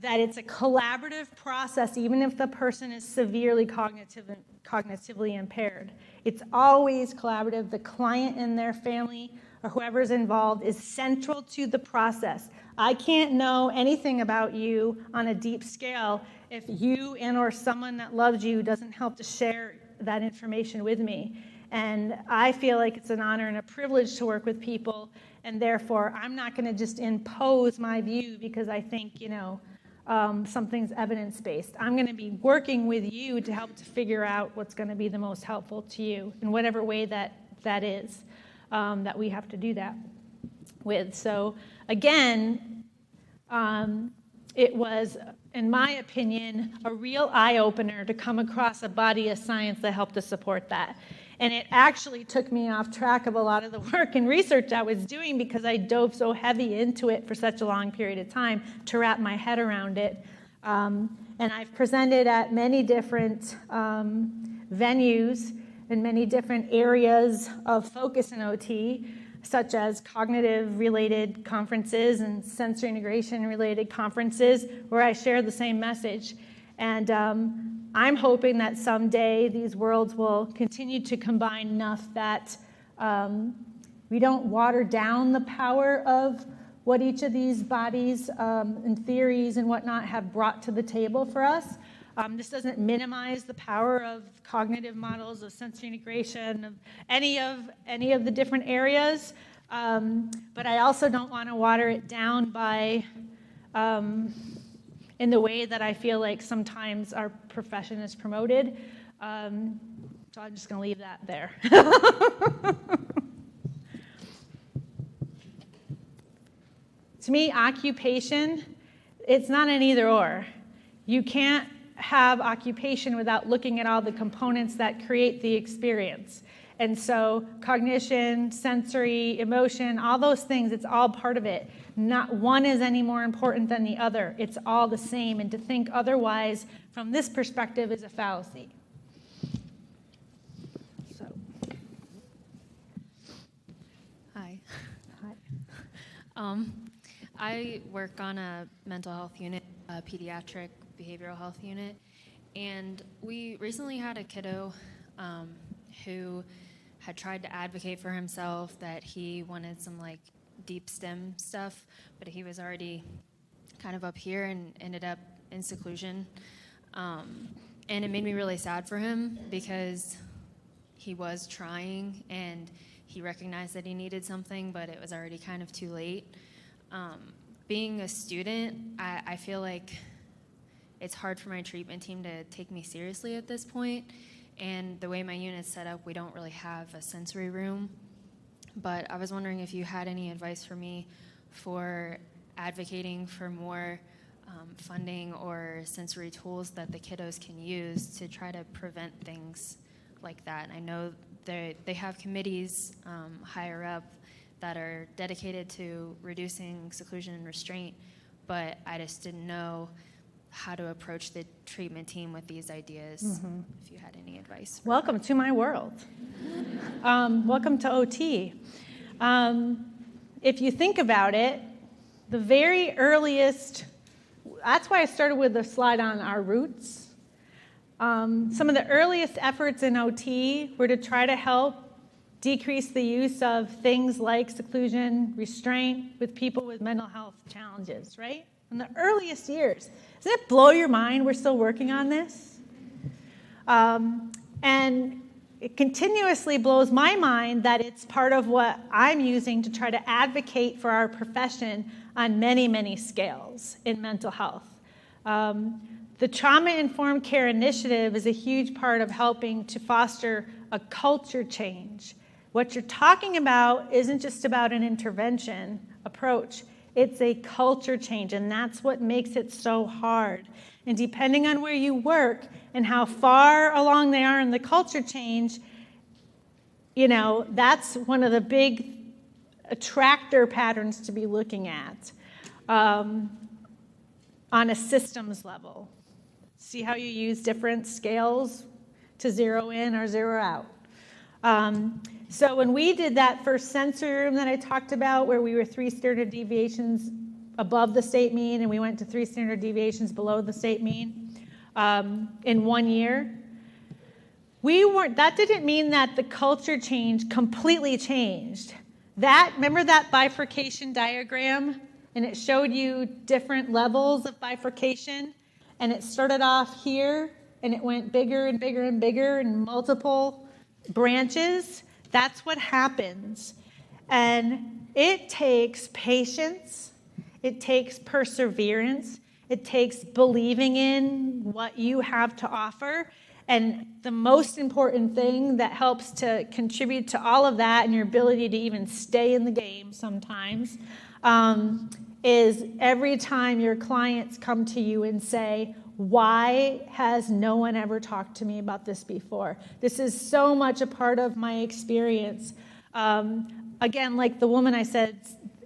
it's a collaborative process, even if the person is severely cognitively impaired. It's always collaborative. The client and their family or whoever's involved is central to the process. I can't know anything about you on a deep scale if you and or someone that loves you doesn't help to share that information with me. And I feel like it's an honor and a privilege to work with people, and therefore I'm not going to just impose my view because I think, you know, something's evidence-based. I'm going to be working with you to help to figure out what's going to be the most helpful to you in whatever way that is, that we have to do that with. So again, it was, in my opinion, a real eye-opener to come across a body of science that helped to support that. And it actually took me off track of a lot of the work and research I was doing because I dove so heavy into it for such a long period of time to wrap my head around it. And I've presented at many different venues in many different areas of focus in OT, such as cognitive-related conferences and sensory integration-related conferences, where I share the same message. And I'm hoping that someday these worlds will continue to combine enough that we don't water down the power of what each of these bodies and theories and whatnot have brought to the table for us. This doesn't minimize the power of cognitive models, of sensory integration, of any of the different areas. But I also don't want to water it down by, in the way that I feel like sometimes our profession is promoted. So I'm just going to leave that there. To me, occupation, it's not an either or. You can't have occupation without looking at all the components that create the experience. And so cognition, sensory, emotion, all those things, it's all part of it. Not one is any more important than the other. It's all the same. And to think otherwise from this perspective is a fallacy. So. Hi. Hi. I work on a mental health unit, a pediatric behavioral health unit, and we recently had a kiddo who had tried to advocate for himself that he wanted some like deep STEM stuff, but he was already kind of up here and ended up in seclusion. And it made me really sad for him because he was trying and he recognized that he needed something, but it was already kind of too late. Being a student, I feel like it's hard for my treatment team to take me seriously at this point. And the way my unit's set up, we don't really have a sensory room. But I was wondering if you had any advice for me for advocating for more funding or sensory tools that the kiddos can use to try to prevent things like that. And I know they have committees higher up that are dedicated to reducing seclusion and restraint, but I just didn't know how to approach the treatment team with these ideas, if you had any advice. Welcome to my world. Welcome to OT. If you think about it, the very earliest, that's why I started with the slide on our roots. Some of the earliest efforts in OT were to try to help decrease the use of things like seclusion, restraint with people with mental health challenges, right? In the earliest years. Doesn't it blow your mind we're still working on this? And it continuously blows my mind that it's part of what I'm using to try to advocate for our profession on many, many scales in mental health. The Trauma-Informed Care Initiative is a huge part of helping to foster a culture change. What you're talking about isn't just about an intervention approach. It's a culture change, and that's what makes it so hard. And depending on where you work and how far along they are in the culture change, you know, that's one of the big attractor patterns to be looking at on a systems level. See how you use different scales to zero in or zero out. So when we did that first sensory room that I talked about, where we were 3 standard deviations above the state mean and we went to 3 standard deviations below the state mean in 1 year, that didn't mean that the culture change completely changed. Remember that bifurcation diagram? And it showed you different levels of bifurcation. And it started off here and it went bigger and bigger and bigger in multiple branches. That's what happens. And it takes patience, it takes perseverance, it takes believing in what you have to offer. And the most important thing that helps to contribute to all of that and your ability to even stay in the game sometimes is every time your clients come to you and say, why has no one ever talked to me about this before? This is so much a part of my experience. Again, like the woman I said,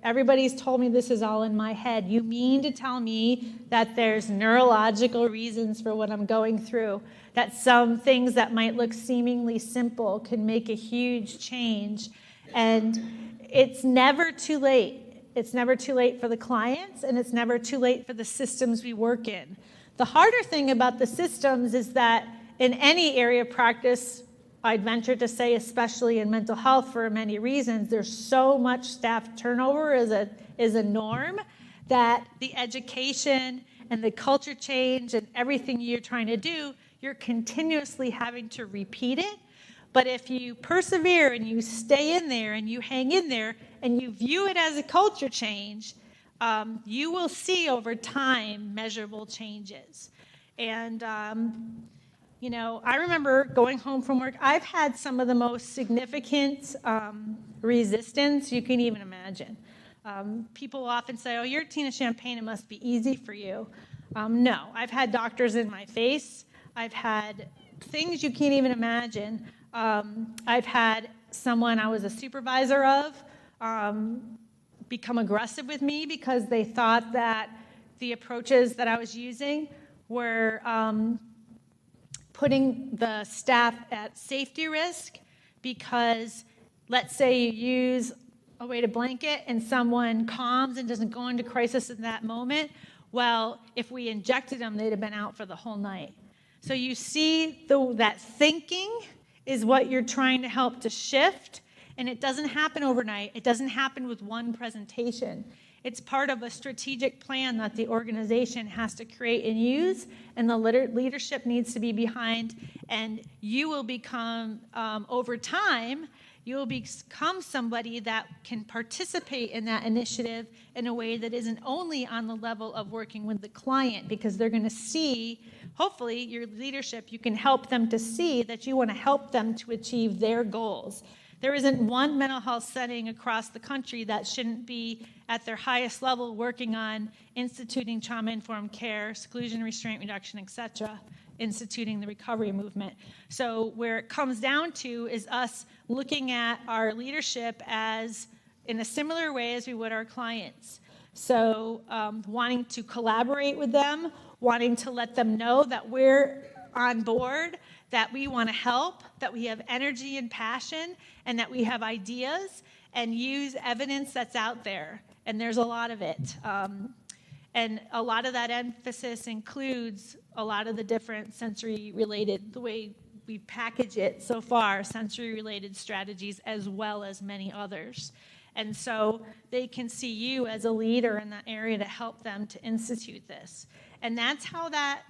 everybody's told me this is all in my head. You mean to tell me that there's neurological reasons for what I'm going through, that some things that might look seemingly simple can make a huge change? And it's never too late. It's never too late for the clients, and it's never too late for the systems we work in. The harder thing about the systems is that in any area of practice, I'd venture to say, especially in mental health for many reasons, there's so much staff turnover is a norm that the education and the culture change and everything you're trying to do, you're continuously having to repeat it. But if you persevere and you stay in there and you hang in there and you view it as a culture change, you will see over time measurable changes. And, you know, I remember going home from work. I've had some of the most significant resistance you can even imagine. People often say, oh, you're Tina Champagne, it must be easy for you. No, I've had doctors in my face. I've had things you can't even imagine. I've had someone I was a supervisor of become aggressive with me because they thought that the approaches that I was using were putting the staff at safety risk because, let's say you use a weighted blanket and someone calms and doesn't go into crisis in that moment. Well, if we injected them, they'd have been out for the whole night. So you see that thinking is what you're trying to help to shift, and it doesn't happen overnight. It doesn't happen with one presentation. It's part of a strategic plan that the organization has to create and use, and the leadership needs to be behind, and you will become, over time, you will become somebody that can participate in that initiative in a way that isn't only on the level of working with the client, because they're going to see, hopefully, your leadership, you can help them to see that you want to help them to achieve their goals. There isn't one mental health setting across the country that shouldn't be at their highest level working on instituting trauma-informed care, seclusion, restraint, reduction, etc., instituting the recovery movement. So where it comes down to is us looking at our leadership as in a similar way as we would our clients. So wanting to collaborate with them, wanting to let them know that we're on board, that we want to help, that we have energy and passion, and that we have ideas, and use evidence that's out there. And there's a lot of it. And a lot of that emphasis includes a lot of the different sensory-related, the way we package it so far, sensory-related strategies, as well as many others. And so they can see you as a leader in that area to help them to institute this. And that's how that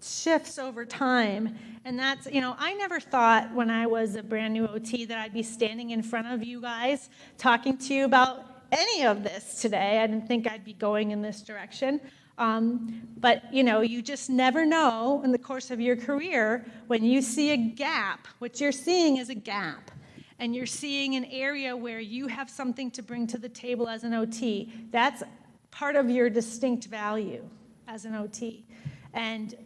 shifts over time. And that's, you know, I never thought when I was a brand new OT that I'd be standing in front of you guys talking to you about any of this today. I didn't think I'd be going in this direction. But, you know, you just never know in the course of your career when you see a gap. What you're seeing is a gap. And you're seeing an area where you have something to bring to the table as an OT. That's part of your distinct value as an OT. And,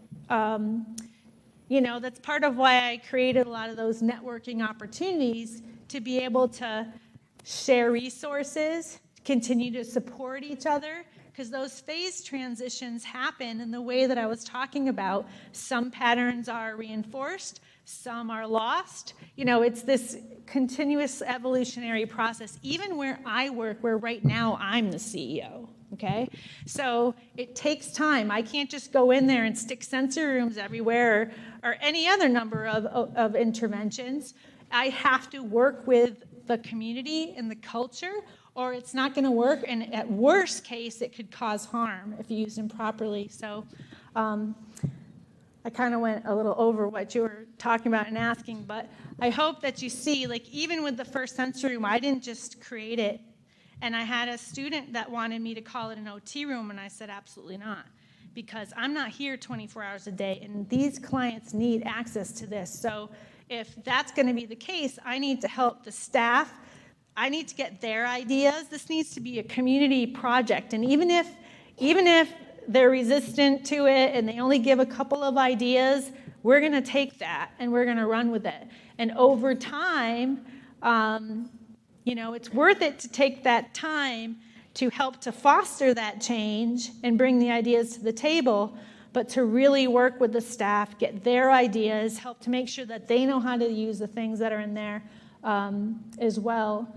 you know, that's part of why I created a lot of those networking opportunities to be able to share resources, continue to support each other, because those phase transitions happen in the way that I was talking about. Some patterns are reinforced, some are lost. You know, it's this continuous evolutionary process, even where I work, where right now I'm the CEO, okay? So it takes time. I can't just go in there and stick sensory rooms everywhere or any other number of interventions. I have to work with the community and the culture, or it's not going to work, and at worst case, it could cause harm if used improperly. So I kind of went a little over what you were talking about and asking, but I hope that you see, like, even with the first sensory room, I didn't just create it, and I had a student that wanted me to call it an OT room, and I said absolutely not, because I'm not here 24 hours a day, and these clients need access to this. So if that's going to be the case, I need to help the staff. I need to get their ideas. This needs to be a community project. And even if they're resistant to it and they only give a couple of ideas, we're going to take that and we're going to run with it. And over time, you know, it's worth it to take that time to help to foster that change and bring the ideas to the table, but to really work with the staff, get their ideas, help to make sure that they know how to use the things that are in there as well.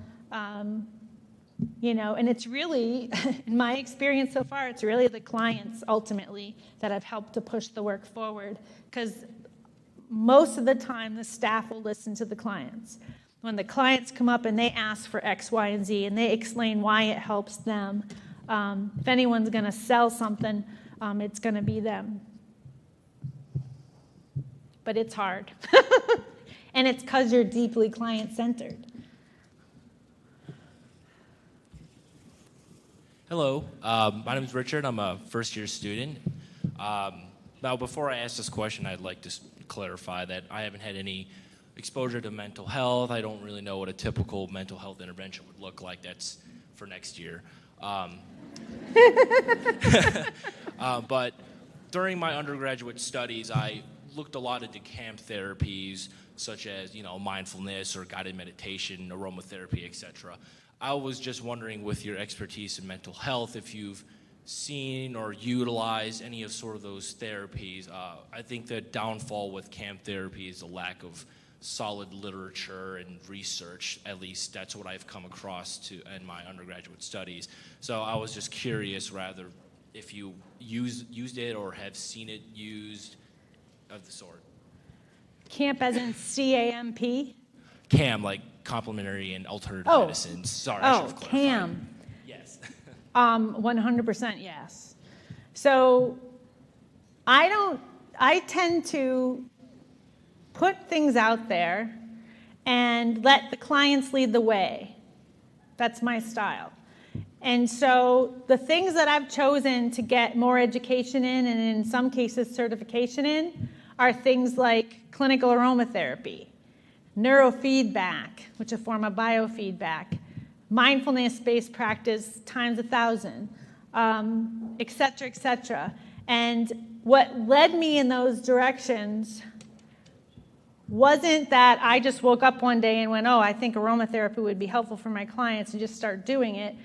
You know, and it's really, in my experience so far, it's really the clients ultimately that have helped to push the work forward, because most of the time the staff will listen to the clients. When the clients come up and they ask for X, Y, and Z, and they explain why it helps them, if anyone's going to sell something, it's going to be them. But it's hard. And it's because you're deeply client-centered. Hello, my name is Richard. I'm a first-year student. Now, before I ask this question, I'd like to clarify that I haven't had any exposure to mental health. I don't really know what a typical mental health intervention would look like. That's for next year. But during my undergraduate studies, I looked a lot into CAM therapies, such as mindfulness or guided meditation, aromatherapy, etc. I was just wondering, with your expertise in mental health, if you've seen or utilized any of sort of those therapies. I think the downfall with CAM therapy is a lack of solid literature and research. At least that's what I've come across in my undergraduate studies. So I was just curious, rather, if you used it or have seen it used of the sort. CAMP as in C-A-M-P? CAM, like complementary and alternative medicines. Sorry, I should have clarified. CAM. Yes. 100% yes. So I tend to put things out there and let the clients lead the way. That's my style. And so the things that I've chosen to get more education in, and in some cases certification in, are things like clinical aromatherapy, neurofeedback, which is a form of biofeedback, mindfulness-based practice times 1,000, et cetera, et cetera. And what led me in those directions wasn't that I just woke up one day and went, oh, I think aromatherapy would be helpful for my clients, and just start doing it.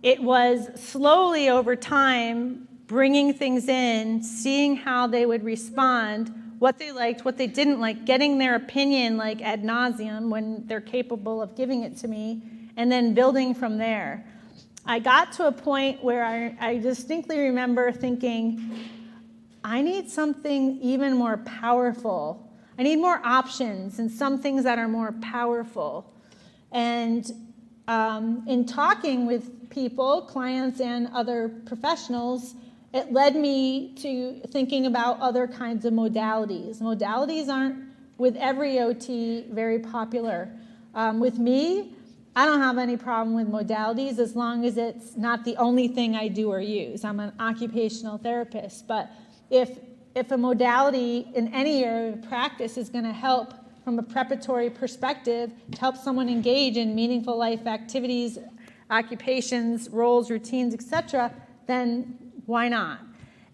It was slowly over time bringing things in, seeing how they would respond, what they liked, what they didn't like, getting their opinion like ad nauseum when they're capable of giving it to me, and then building from there. I got to a point where I distinctly remember thinking, I need something even more powerful. I need more options and some things that are more powerful. And in talking with people, clients and other professionals, it led me to thinking about other kinds of modalities. Modalities aren't, with every OT, very popular. With me, I don't have any problem with modalities as long as it's not the only thing I do or use. I'm an occupational therapist, but if a modality in any area of practice is going to help from a preparatory perspective to help someone engage in meaningful life activities, occupations, roles, routines, etc., then why not?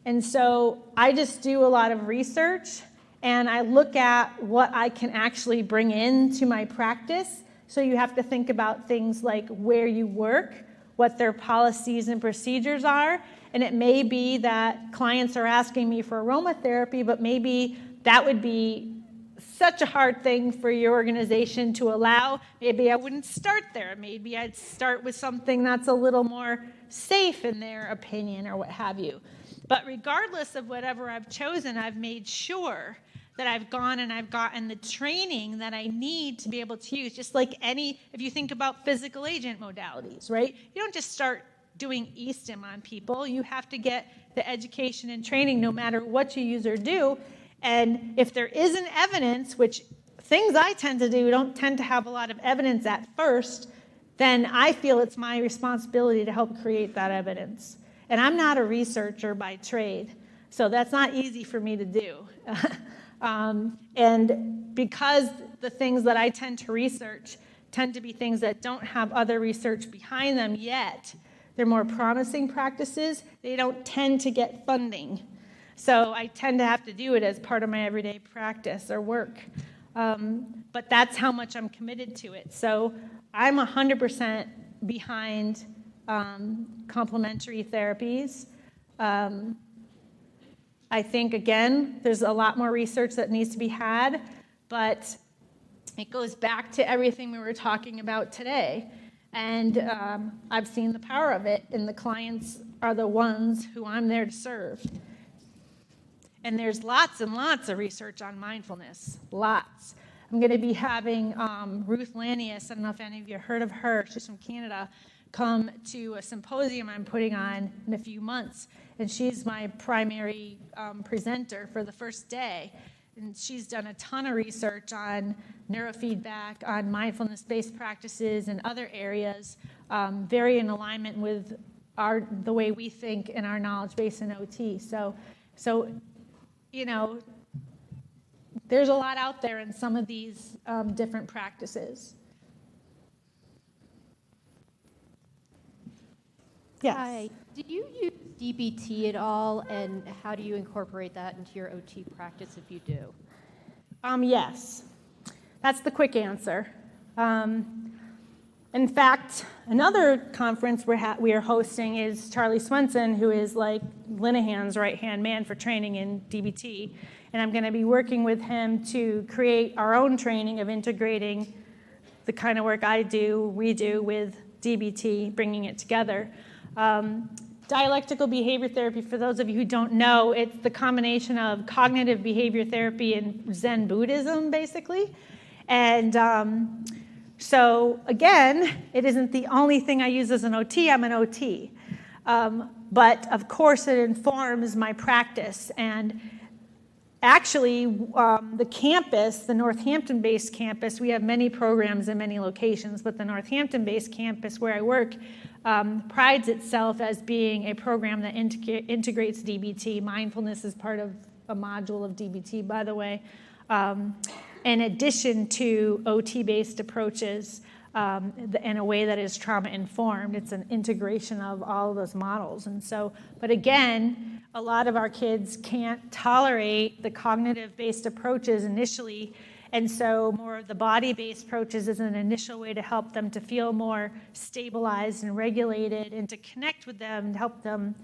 And so I just do a lot of research, and I look at what I can actually bring into my practice. So you have to think about things like where you work, what their policies and procedures are, and it may be that clients are asking me for aromatherapy, but maybe that would be such a hard thing for your organization to allow. Maybe I wouldn't start there. Maybe I'd start with something that's a little more safe in their opinion or what have you. But regardless of whatever I've chosen, I've made sure that I've gone and I've gotten the training that I need to be able to use. Just like if you think about physical agent modalities, right? You don't just start doing e-stim on people. You have to get the education and training no matter what you use or do. And if there isn't evidence, which things I tend to do don't tend to have a lot of evidence at first, then I feel it's my responsibility to help create that evidence. And I'm not a researcher by trade, so that's not easy for me to do. And because the things that I tend to research tend to be things that don't have other research behind them yet, they're more promising practices, they don't tend to get funding. So I tend to have to do it as part of my everyday practice or work. But that's how much I'm committed to it. So I'm 100% behind complementary therapies. I think, again, there's a lot more research that needs to be had, but it goes back to everything we were talking about today. And I've seen the power of it, and the clients are the ones who I'm there to serve. And there's lots and lots of research on mindfulness, lots. I'm going to be having Ruth Lanius, I don't know if any of you heard of her, she's from Canada, come to a symposium I'm putting on in a few months. And she's my primary presenter for the first day. and she's done a ton of research on neurofeedback, on mindfulness-based practices and other areas, very in alignment with the way we think in our knowledge base in OT. So, there's a lot out there in some of these different practices. Yes. Hi. Do you use DBT at all, and how do you incorporate that into your OT practice if you do? Yes. That's the quick answer. In fact, another conference we are hosting is Charlie Swenson, who is like Linehan's right-hand man for training in DBT. And I'm going to be working with him to create our own training of integrating the kind of work we do with DBT, bringing it together. Dialectical behavior therapy, for those of you who don't know, it's the combination of cognitive behavior therapy and Zen Buddhism, basically. And so, again, it isn't the only thing I use as an OT. I'm an OT. But, of course, it informs my practice. And actually, the campus, the Northampton-based campus, we have many programs in many locations, but the Northampton-based campus where I work prides itself as being a program that integrates DBT. Mindfulness is part of a module of DBT, by the way, in addition to OT-based approaches in a way that is trauma-informed. It's an integration of all of those models. And so, but again, a lot of our kids can't tolerate the cognitive-based approaches initially, and so more of the body-based approaches is an initial way to help them to feel more stabilized and regulated and to connect with them, to help them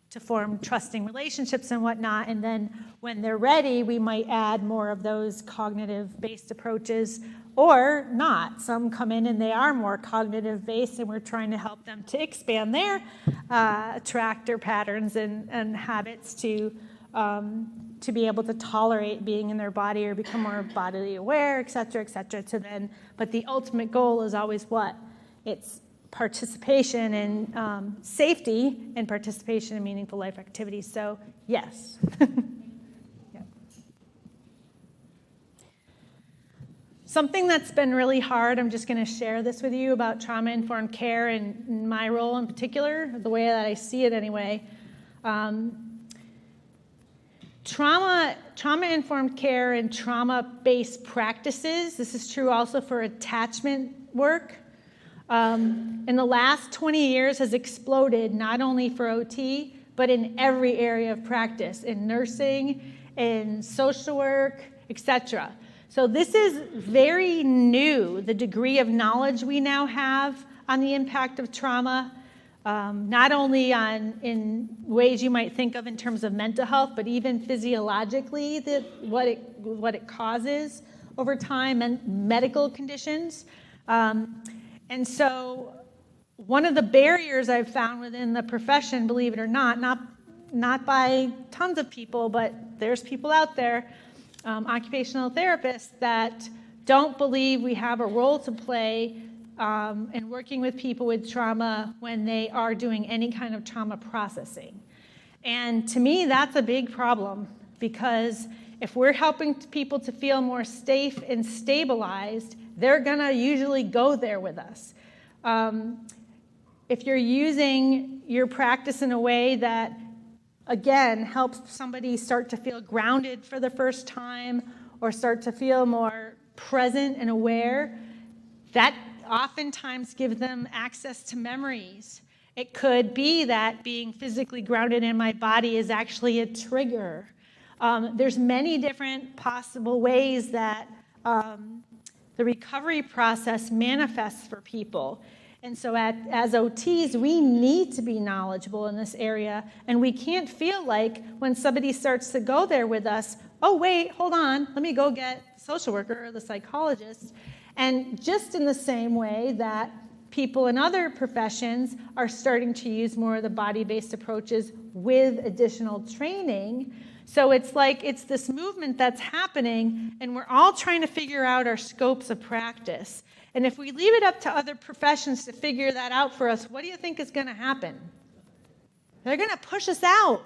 to form trusting relationships and whatnot. And then when they're ready, we might add more of those cognitive-based approaches or not. Some come in and they are more cognitive-based, and we're trying to help them to expand their attractor patterns and habits to be able to tolerate being in their body or become more bodily aware, et cetera, but the ultimate goal is always what? It's participation in safety and participation in meaningful life activities. So, yes. Yep. Something that's been really hard, I'm just going to share this with you about trauma-informed care and my role in particular, the way that I see it anyway. Trauma-informed care and trauma-based practices, this is true also for attachment work, in the last 20 years has exploded not only for OT, but in every area of practice, in nursing, in social work, etc. So this is very new, the degree of knowledge we now have on the impact of trauma, not only in ways you might think of in terms of mental health, but even physiologically, what it causes over time, and medical conditions. And so one of the barriers I've found within the profession, believe it or not by tons of people, but there's people out there, occupational therapists, that don't believe we have a role to play in working with people with trauma when they are doing any kind of trauma processing. And to me, that's a big problem, because if we're helping people to feel more safe and stabilized, they're going to usually go there with us. If you're using your practice in a way that, again, helps somebody start to feel grounded for the first time or start to feel more present and aware, that oftentimes gives them access to memories. It could be that being physically grounded in my body is actually a trigger. There's many different possible ways that the recovery process manifests for people. And so as OTs, we need to be knowledgeable in this area, and we can't feel like when somebody starts to go there with us, oh, wait, hold on, let me go get the social worker or the psychologist. And just in the same way that people in other professions are starting to use more of the body-based approaches with additional training. So it's like it's this movement that's happening, and we're all trying to figure out our scopes of practice. And if we leave it up to other professions to figure that out for us, what do you think is going to happen? They're going to push us out.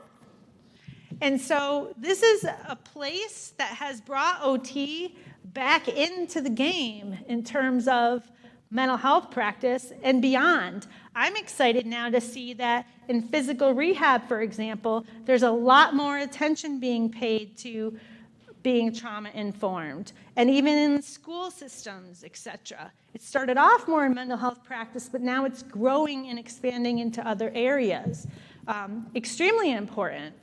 And so this is a place that has brought OT back into the game in terms of mental health practice and beyond. I'm excited now to see that in physical rehab, for example, there's a lot more attention being paid to being trauma-informed, and even in school systems, etc. It started off more in mental health practice, but now it's growing and expanding into other areas. Extremely important.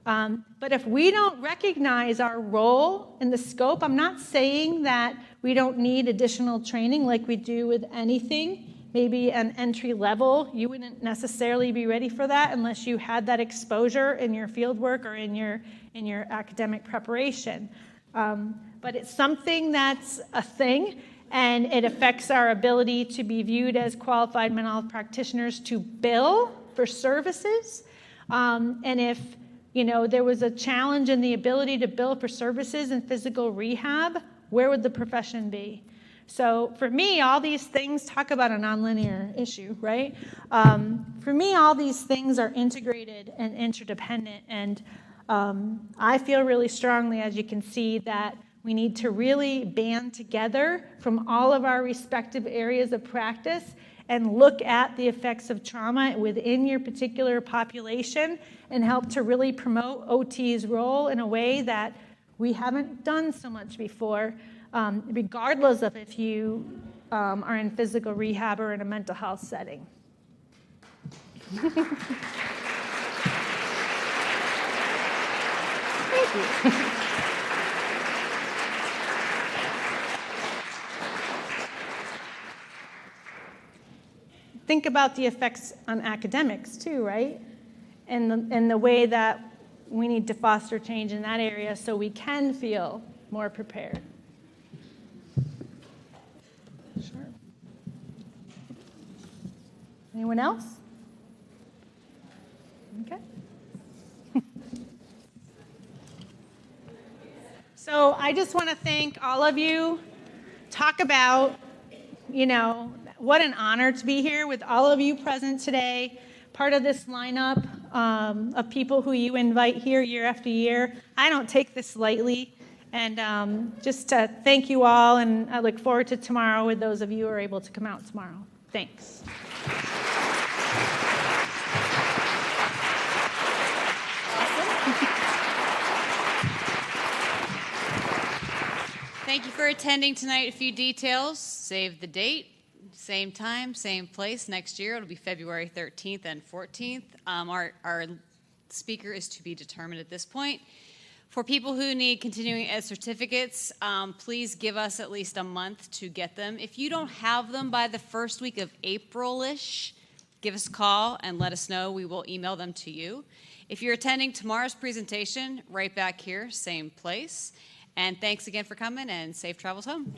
But if we don't recognize our role in the scope, I'm not saying that we don't need additional training like we do with anything. Maybe an entry level, you wouldn't necessarily be ready for that unless you had that exposure in your field work or in your academic preparation. But it's something that's a thing, and it affects our ability to be viewed as qualified mental health practitioners to bill for services. And if there was a challenge in the ability to bill for services in physical rehab, where would the profession be? So for me, all these things talk about a nonlinear issue, right? For me, all these things are integrated and interdependent, and I feel really strongly, as you can see, that we need to really band together from all of our respective areas of practice and look at the effects of trauma within your particular population and help to really promote OT's role in a way that we haven't done so much before, regardless of if you are in physical rehab or in a mental health setting. Thank you. Think about the effects on academics too, right? And the way that we need to foster change in that area so we can feel more prepared. Sure. Anyone else? Okay. So I just want to thank all of you. Talk about, what an honor to be here with all of you present today, part of this lineup of people who you invite here year after year. I don't take this lightly. And just to thank you all, and I look forward to tomorrow with those of you who are able to come out tomorrow. Thanks. Thank you for attending tonight. A few details. Save the date. Same time, same place. Next year, it'll be February 13th and 14th. Our speaker is to be determined at this point. For people who need continuing ed certificates, please give us at least a month to get them. If you don't have them by the first week of April-ish, give us a call and let us know. We will email them to you. If you're attending tomorrow's presentation, right back here, same place. And thanks again for coming, and safe travels home.